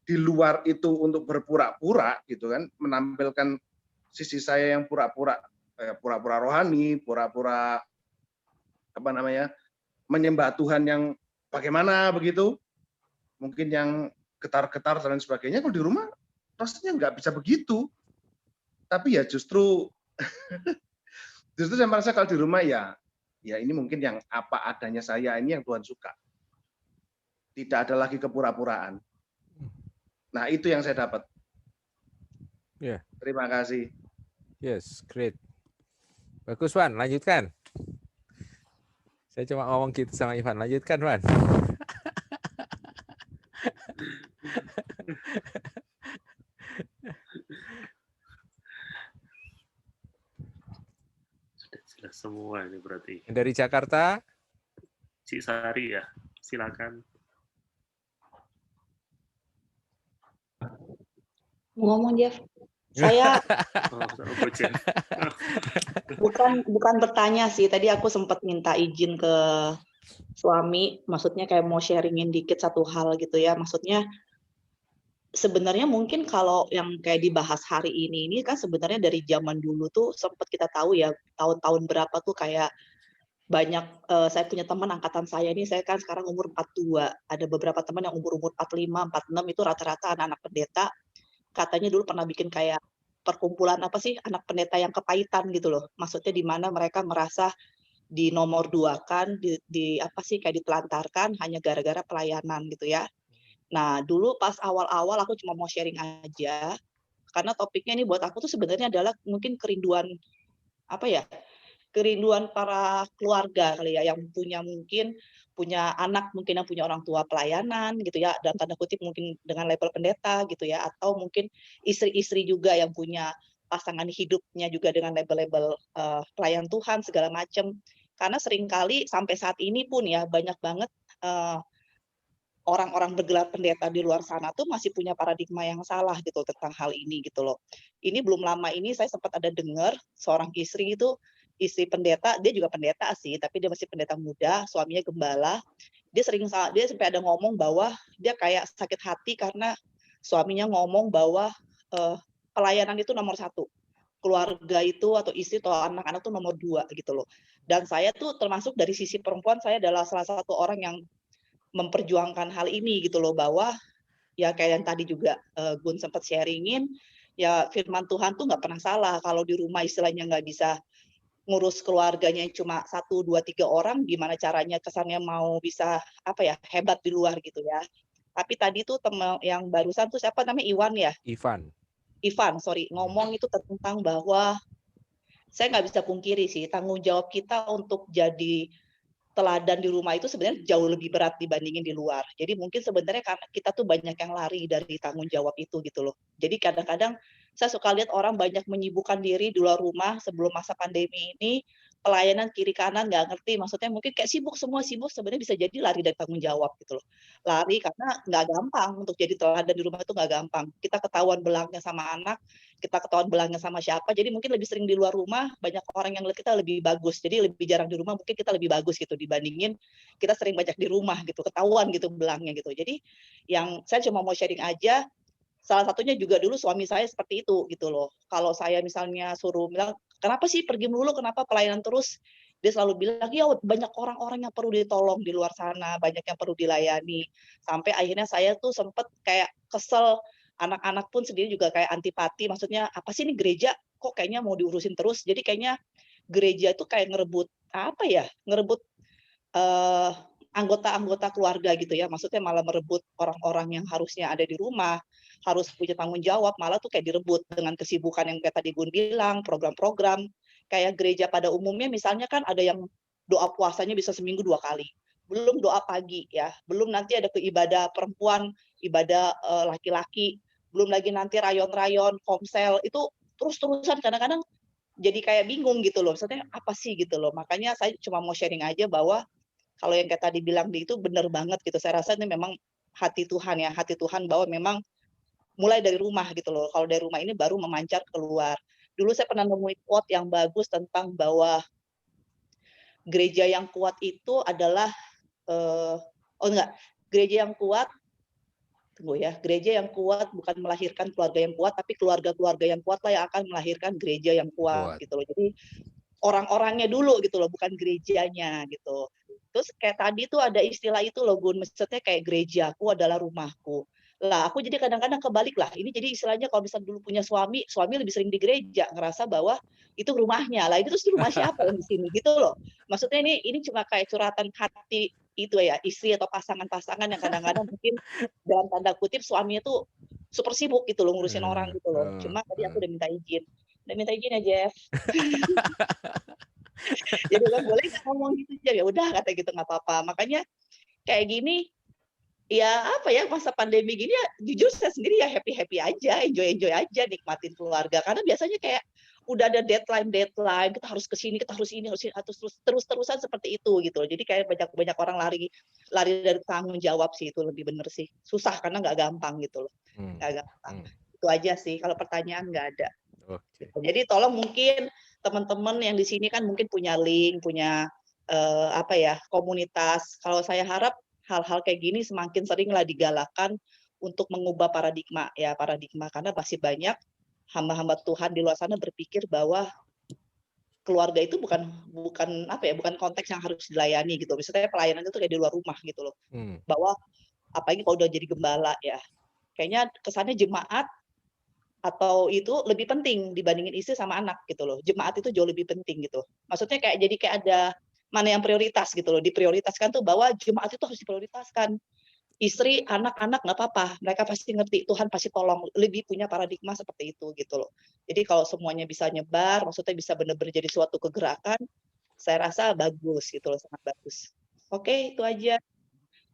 di luar itu untuk berpura-pura gitu kan, menampilkan sisi saya yang pura-pura rohani, pura-pura menyembah Tuhan yang bagaimana begitu. Mungkin yang getar-getar dan sebagainya, kalau di rumah rasanya nggak bisa begitu. Tapi ya justru saya merasa kalau di rumah ya ini mungkin yang apa adanya saya ini yang Tuhan suka. Tidak ada lagi kepura-puraan. Nah, itu yang saya dapat. Yeah. Terima kasih. Yes, great. Bagus, Wan. Lanjutkan. Saya cuma ngomong gitu sama Ivan. Lanjutkan, Wan. Sudah jelas semua ini berarti. Dari Jakarta, Cik Sari ya, silakan. Ngomong, Jeff. Saya bukan bertanya sih. Tadi aku sempat minta izin ke suami, maksudnya kayak mau sharingin dikit satu hal gitu ya. Maksudnya sebenarnya mungkin kalau yang kayak dibahas hari ini kan sebenarnya dari zaman dulu tuh sempat kita tahu ya, tahun-tahun berapa tuh kayak banyak, saya punya teman angkatan saya ini, saya kan sekarang umur 42, ada beberapa teman yang umur-umur 45, 46 itu rata-rata anak-anak pendeta. Katanya dulu pernah bikin kayak perkumpulan anak pendeta yang kepahitan gitu loh. Maksudnya di mana mereka merasa dinomor duakan, kayak ditelantarkan hanya gara-gara pelayanan gitu ya. Nah, dulu pas awal-awal aku cuma mau sharing aja, karena topiknya ini buat aku tuh sebenarnya adalah mungkin kerinduan para keluarga kali ya, yang punya anak, mungkin yang punya orang tua pelayanan gitu ya, dalam tanda kutip mungkin dengan label pendeta gitu ya, atau mungkin istri-istri juga yang punya pasangan hidupnya juga dengan label-label pelayan Tuhan segala macam. Karena seringkali sampai saat ini pun ya banyak banget orang-orang bergelar pendeta di luar sana tuh masih punya paradigma yang salah gitu tentang hal ini gitu loh. Ini belum lama ini saya sempat ada dengar seorang istri pendeta, dia juga pendeta sih, tapi dia masih pendeta muda, suaminya gembala. Dia sampai ada ngomong bahwa dia kayak sakit hati karena suaminya ngomong bahwa pelayanan itu nomor 1. keluarga itu atau istri atau anak-anak tuh nomor 2 gitu loh. Dan saya tuh termasuk dari sisi perempuan, saya adalah salah satu orang yang memperjuangkan hal ini gitu loh, bahwa ya kayak yang tadi juga Gun sempat sharingin, ya firman Tuhan tuh nggak pernah salah. Kalau di rumah istilahnya nggak bisa ngurus keluarganya cuma 1, 2, 3 orang, gimana caranya kesannya mau bisa apa ya, hebat di luar gitu ya. Tapi tadi tuh yang barusan tuh siapa namanya, Ivan, sorry, ngomong itu tentang bahwa saya nggak bisa pungkiri sih, tanggung jawab kita untuk jadi teladan di rumah itu sebenarnya jauh lebih berat dibandingin di luar. Jadi mungkin sebenarnya karena kita tuh banyak yang lari dari tanggung jawab itu gitu loh. Jadi kadang-kadang saya suka lihat orang banyak menyibukkan diri di luar rumah sebelum masa pandemi ini, pelayanan kiri kanan nggak ngerti, maksudnya mungkin kayak semua sibuk sebenarnya bisa jadi lari dari tanggung jawab gitu loh. Lari karena nggak gampang untuk jadi teladan di rumah itu nggak gampang. Kita ketahuan belangnya sama anak, kita ketahuan belangnya sama siapa, jadi mungkin lebih sering di luar rumah, banyak orang yang lihat kita lebih bagus, jadi lebih jarang di rumah, mungkin kita lebih bagus gitu dibandingin kita sering banyak di rumah gitu, ketahuan gitu belangnya gitu. Jadi yang saya cuma mau sharing aja, salah satunya juga dulu suami saya seperti itu gitu loh. Kalau saya misalnya suruh bilang, "Kenapa sih pergi melulu, kenapa pelayanan terus?" Dia selalu bilang, "Ya banyak orang-orang yang perlu ditolong di luar sana, banyak yang perlu dilayani." Sampai akhirnya saya tuh sempet kayak kesel, anak-anak pun sendiri juga kayak antipati, maksudnya, "Apa sih ini gereja kok kayaknya mau diurusin terus?" Jadi kayaknya gereja itu kayak ngerebut, apa ya, ngerebut eee, anggota-anggota keluarga gitu ya, maksudnya malah merebut orang-orang yang harusnya ada di rumah, harus punya tanggung jawab, malah tuh kayak direbut dengan kesibukan yang kayak tadi Gun bilang, program-program. Kayak gereja pada umumnya misalnya kan ada yang doa puasanya bisa seminggu 2 kali, belum doa pagi ya, belum nanti ada ke ibadah perempuan, ibadah, laki-laki, belum lagi nanti rayon-rayon, komsel, itu terus-terusan kadang-kadang jadi kayak bingung gitu loh, maksudnya apa sih gitu loh. Makanya saya cuma mau sharing aja bahwa kalau yang kayak tadi bilang itu benar banget gitu. Saya rasa ini memang hati Tuhan ya, hati Tuhan bahwa memang mulai dari rumah gitu loh. Kalau dari rumah ini baru memancar keluar. Dulu saya pernah nemuin quote yang bagus tentang bahwa gereja yang kuat itu adalah oh enggak, gereja yang kuat tunggu ya, gereja yang kuat bukan melahirkan keluarga yang kuat, tapi keluarga-keluarga yang kuatlah yang akan melahirkan gereja yang kuat gitu loh. Jadi orang-orangnya dulu gitu loh, bukan gerejanya gitu. Terus kayak tadi tuh ada istilah itu loh Gun, maksudnya kayak gerejaku adalah rumahku. Lah aku jadi kadang-kadang kebalik lah, ini jadi istilahnya kalau misalnya dulu punya suami, suami lebih sering di gereja, ngerasa bahwa itu rumahnya. Lah itu terus rumah siapa yang di sini gitu loh. Maksudnya ini cuma kayak curhatan hati itu ya, istri atau pasangan-pasangan yang kadang-kadang mungkin dalam tanda kutip suaminya tuh super sibuk gitu loh ngurusin orang gitu loh. Cuma tadi aku udah minta izin. Udah minta izin ya Jeff. Ya dia bilang, "Boleh nggak ngomong gitu Jeff?" Ya udah kata gitu, nggak apa-apa. Makanya kayak gini, ya apa ya, masa pandemi gini ya jujur saya sendiri ya happy-happy aja, enjoy-enjoy aja, nikmatin keluarga. Karena biasanya kayak udah ada deadline, kita harus ke sini, kita harus ini, harus ini, terus-terusan seperti itu gitu loh. Jadi kayak banyak orang lari dari tanggung jawab sih, itu lebih bener sih. Susah karena nggak gampang gitu loh, nggak gampang. Itu aja sih, kalau pertanyaan nggak ada. Oke. Jadi tolong mungkin teman-teman yang di sini kan mungkin punya link, punya apa ya, komunitas. Kalau saya harap hal-hal kayak gini semakin seringlah digalakan untuk mengubah paradigma ya, paradigma karena masih banyak hamba-hamba Tuhan di luar sana berpikir bahwa keluarga itu bukan apa ya, bukan konteks yang harus dilayani gitu. Misalnya pelayanan itu kayak di luar rumah gitu loh. Bahwa apalagi kalau udah jadi gembala ya. Kayaknya kesannya jemaat atau itu lebih penting dibandingin istri sama anak gitu loh. Jemaat itu jauh lebih penting gitu. Maksudnya kayak ada mana yang prioritas gitu loh. Diprioritaskan tuh bahwa jemaat itu harus diprioritaskan. Istri, anak-anak nggak apa-apa. Mereka pasti ngerti, Tuhan pasti tolong. Lebih punya paradigma seperti itu gitu loh. Jadi kalau semuanya bisa nyebar, maksudnya bisa benar-benar jadi suatu kegerakan, saya rasa bagus gitu loh, sangat bagus. Oke, itu aja.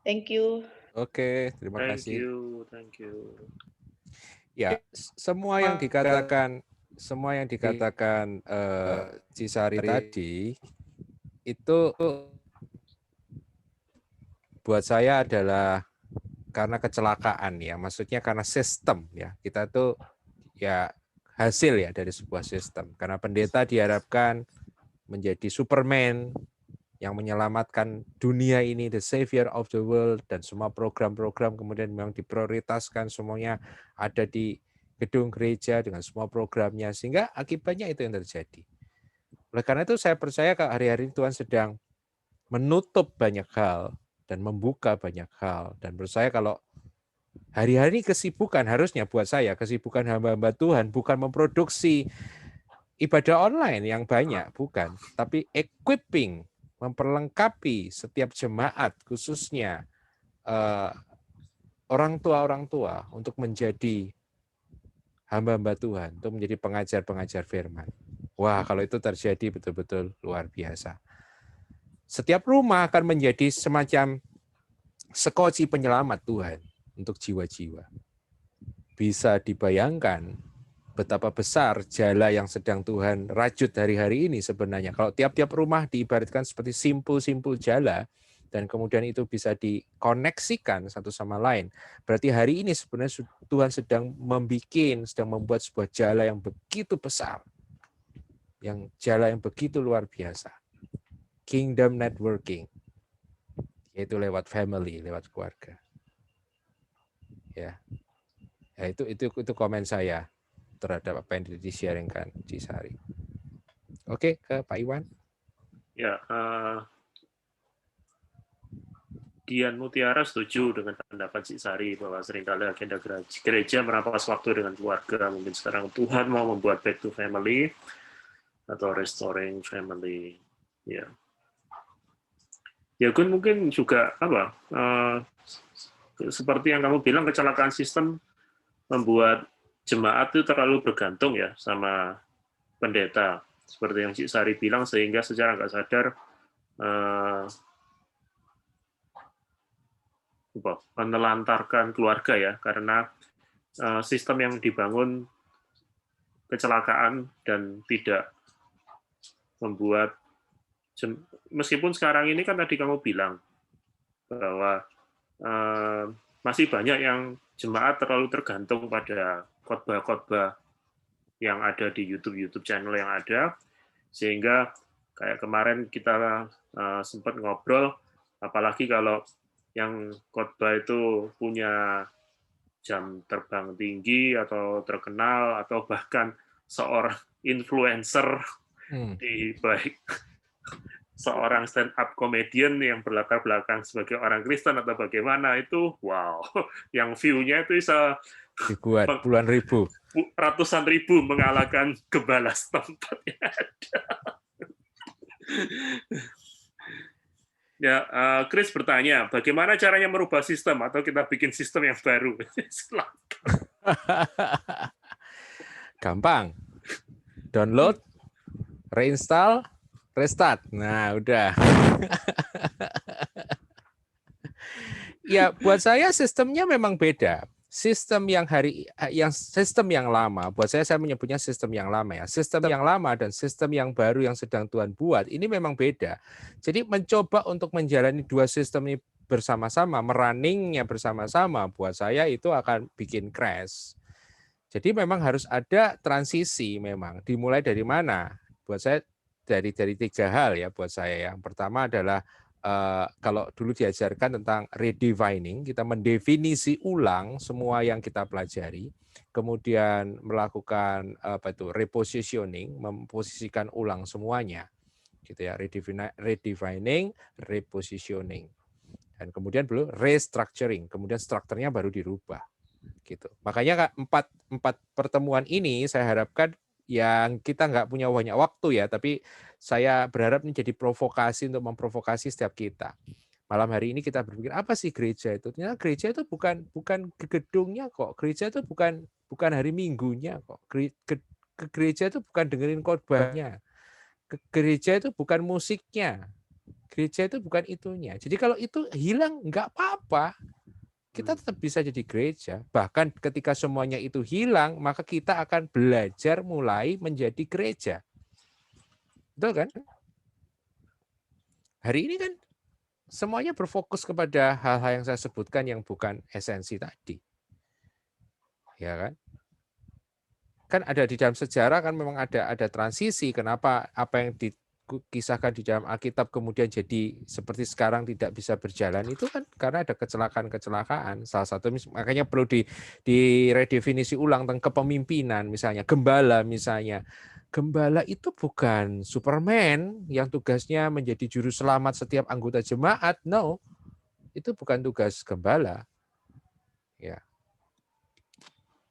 Thank you. Oke, terima kasih. Thank you. Ya, semua yang dikatakan Cisari tadi itu buat saya adalah karena kecelakaan ya, maksudnya karena sistem ya. Kita tuh ya hasil ya dari sebuah sistem. Karena pendeta diharapkan menjadi Superman yang menyelamatkan dunia ini, the savior of the world, dan semua program-program kemudian memang diprioritaskan, semuanya ada di gedung gereja dengan semua programnya, sehingga akibatnya itu yang terjadi. Oleh karena itu saya percaya kalau hari-hari ini Tuhan sedang menutup banyak hal dan membuka banyak hal, dan menurut saya kalau hari-hari kesibukan harusnya buat saya, kesibukan hamba-hamba Tuhan bukan memproduksi ibadah online yang banyak, bukan, tapi equipping, memperlengkapi setiap jemaat, khususnya orang tua untuk menjadi hamba-hamba Tuhan, untuk menjadi pengajar-pengajar firman. Wah, kalau itu terjadi betul-betul luar biasa. Setiap rumah akan menjadi semacam sekoci penyelamat Tuhan untuk jiwa-jiwa. Bisa dibayangkan betapa besar jala yang sedang Tuhan rajut hari-hari ini sebenarnya. Kalau tiap-tiap rumah diibaratkan seperti simpul-simpul jala, dan kemudian itu bisa dikoneksikan satu sama lain. Berarti hari ini sebenarnya Tuhan sedang membuat sebuah jala yang begitu besar. Jala yang begitu luar biasa. Kingdom networking. Yaitu lewat family, lewat keluarga. Ya. Itu komen saya terhadap apa yang di-sharingkan Cisari. Oke, ke Pak Iwan. Ya, Dian Mutiara setuju dengan pendapat Cisari bahwa seringkali agenda gereja merampas waktu dengan keluarga. Mungkin sekarang Tuhan mau membuat back to family atau restoring family. Ya, ya Gun, mungkin juga seperti yang kamu bilang, kecelakaan sistem membuat jemaat itu terlalu bergantung ya sama pendeta, seperti yang Cik Sari bilang, sehingga secara nggak sadar menelantarkan keluarga ya, karena sistem yang dibangun kecelakaan dan tidak membuat, meskipun sekarang ini kan tadi kamu bilang bahwa masih banyak yang jemaat terlalu tergantung pada khotbah-khotbah yang ada di YouTube channel yang ada, sehingga kayak kemarin kita sempat ngobrol, apalagi kalau yang khotbah itu punya jam terbang tinggi atau terkenal atau bahkan seorang influencer di baik seorang stand up comedian yang berlatar belakang sebagai orang Kristen atau bagaimana, itu wow, yang view-nya itu bisa dibuat puluhan ribu, ratusan ribu, mengalahkan gembala setempat yang ada. Ya, Chris bertanya, bagaimana caranya merubah sistem atau kita bikin sistem yang baru? Gampang. Download, reinstall, restart. Nah, udah. Ya, buat saya sistemnya memang beda. Sistem yang lama, buat saya menyebutnya sistem yang lama ya. Sistem yang lama dan sistem yang baru yang sedang Tuhan buat ini memang beda. Jadi mencoba untuk menjalani dua sistem ini bersama-sama, merunningnya bersama-sama, buat saya itu akan bikin crash. Jadi memang harus ada transisi memang. Dimulai dari mana? Buat saya dari 3 hal ya buat saya. Yang pertama adalah kalau dulu diajarkan tentang redefining, kita mendefinisi ulang semua yang kita pelajari, kemudian melakukan repositioning, memposisikan ulang semuanya, gitu ya, redefining, repositioning, dan kemudian belum restructuring, kemudian strukturnya baru dirubah, gitu. Makanya empat pertemuan ini saya harapkan yang kita nggak punya banyak waktu ya, tapi saya berharap ini jadi provokasi untuk memprovokasi setiap kita. Malam hari ini kita berpikir, apa sih gereja itu? Ternyata gereja itu bukan gedungnya kok. Gereja itu bukan hari Minggunya kok. Gereja itu bukan dengerin khotbahnya. Gereja itu bukan musiknya. Gereja itu bukan itunya. Jadi kalau itu hilang nggak apa-apa. Kita tetap bisa jadi gereja. Bahkan ketika semuanya itu hilang, maka kita akan belajar mulai menjadi gereja. Betul kan? Hari ini kan semuanya berfokus kepada hal-hal yang saya sebutkan yang bukan esensi tadi. Ya kan? Kan ada di dalam sejarah kan memang ada transisi. Kenapa apa yang dikisahkan di dalam Alkitab kemudian jadi seperti sekarang tidak bisa berjalan itu kan karena ada kecelakaan-kecelakaan. Salah satu makanya perlu diredefinisi ulang tentang kepemimpinan, misalnya gembala misalnya. Gembala itu bukan Superman yang tugasnya menjadi juru selamat setiap anggota jemaat. No. Itu bukan tugas gembala. Ya.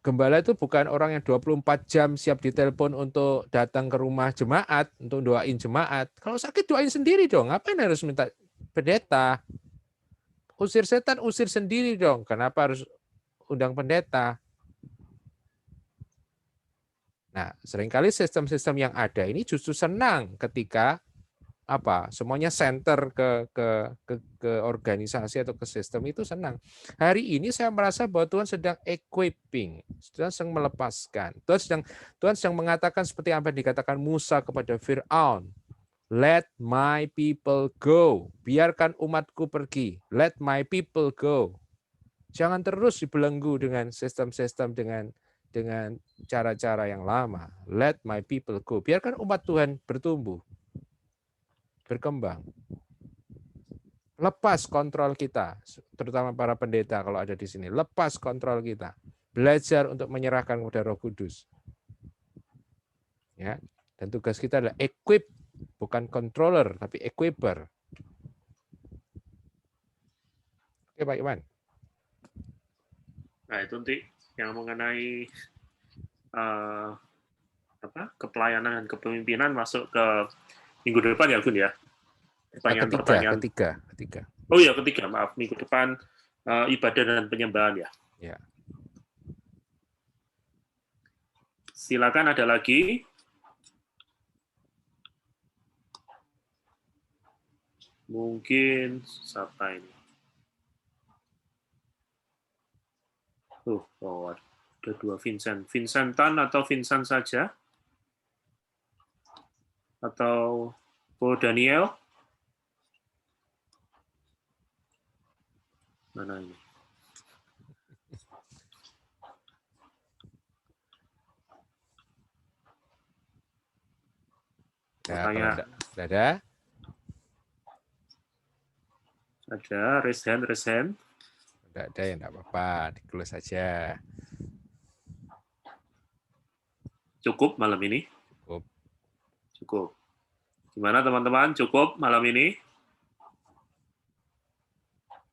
Gembala itu bukan orang yang 24 jam siap ditelepon untuk datang ke rumah jemaat, untuk doain jemaat. Kalau sakit doain sendiri dong, ngapain harus minta pendeta? Usir setan, usir sendiri dong. Kenapa harus undang pendeta? Nah, seringkali sistem-sistem yang ada ini justru senang ketika semuanya center ke organisasi atau ke sistem itu senang. Hari ini saya merasa bahwa Tuhan sedang equipping, Tuhan sedang melepaskan. Tuhan sedang mengatakan seperti apa yang dikatakan Musa kepada Fir'aun. Let my people go. Biarkan umatku pergi. Let my people go. Jangan terus dibelenggu dengan sistem-sistem dengan cara-cara yang lama. Let my people go. Biarkan umat Tuhan bertumbuh, berkembang. Lepas kontrol kita, terutama para pendeta kalau ada di sini. Lepas kontrol kita. Belajar untuk menyerahkan kepada Roh Kudus. Ya, dan tugas kita adalah equip, bukan controller, tapi equiper. Oke, Pak Iwan. Nah, itu nanti yang mengenai kepelayanan dan kepemimpinan masuk ke minggu depan ya, Gun ya. Pertanyaan-pertanyaan. Ketiga. Oh iya, ketiga, maaf. Minggu depan ibadah dan penyembahan ya. Ya. Silakan, ada lagi. Mungkin siapa ini? Ada dua Vincent. Vincentan atau Vincent saja? Atau Ko Daniel? Mana ini? Nah, ada? Ada, raise hand. Tidak ada ya, tidak apa-apa. Di-close saja. Cukup malam ini? Cukup. Gimana teman-teman? Cukup malam ini?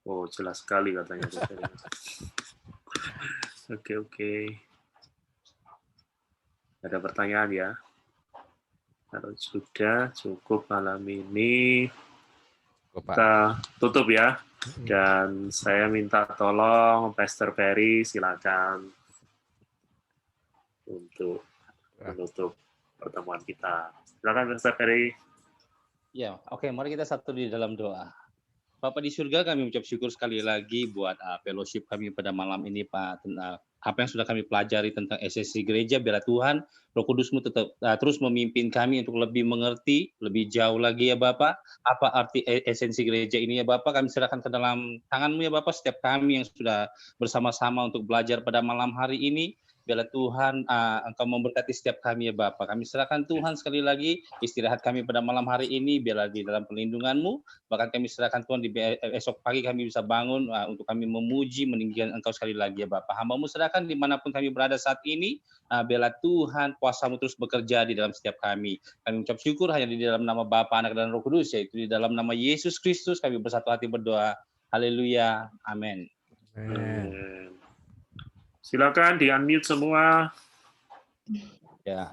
Oh, jelas sekali katanya. Oke. Ada pertanyaan ya? Kalau sudah cukup malam ini, kita tutup ya. Dan saya minta tolong Pastor Ferry, silakan untuk menutup pertemuan kita. Silakan Pastor Ferry. Ya, oke, mari kita satu di dalam doa. Bapak di surga, kami mengucap syukur sekali lagi buat fellowship kami pada malam ini, Pak. Tentang apa yang sudah kami pelajari tentang esensi gereja, biarlah Tuhan, Roh Kudus-Mu tetap terus memimpin kami untuk lebih mengerti, lebih jauh lagi ya Bapak, apa arti esensi gereja ini ya Bapak. Kami serahkan ke dalam tangan-Mu ya Bapak, setiap kami yang sudah bersama-sama untuk belajar pada malam hari ini. Biarlah Tuhan Engkau memberkati setiap kami ya Bapak. Kami serahkan Tuhan sekali lagi istirahat kami pada malam hari ini, biarlah di dalam perlindungan-Mu. Bahkan kami serahkan Tuhan di esok pagi kami bisa bangun untuk kami memuji, meninggikan Engkau sekali lagi ya Bapak. Hamba-Mu serahkan dimanapun kami berada saat ini, biarlah Tuhan kuasa-Mu terus bekerja di dalam setiap kami. Kami mengucap syukur hanya di dalam nama Bapa, Anak, dan Roh Kudus, yaitu di dalam nama Yesus Kristus kami bersatu hati berdoa. Haleluya. Amin. Silakan di-unmute semua. Ya.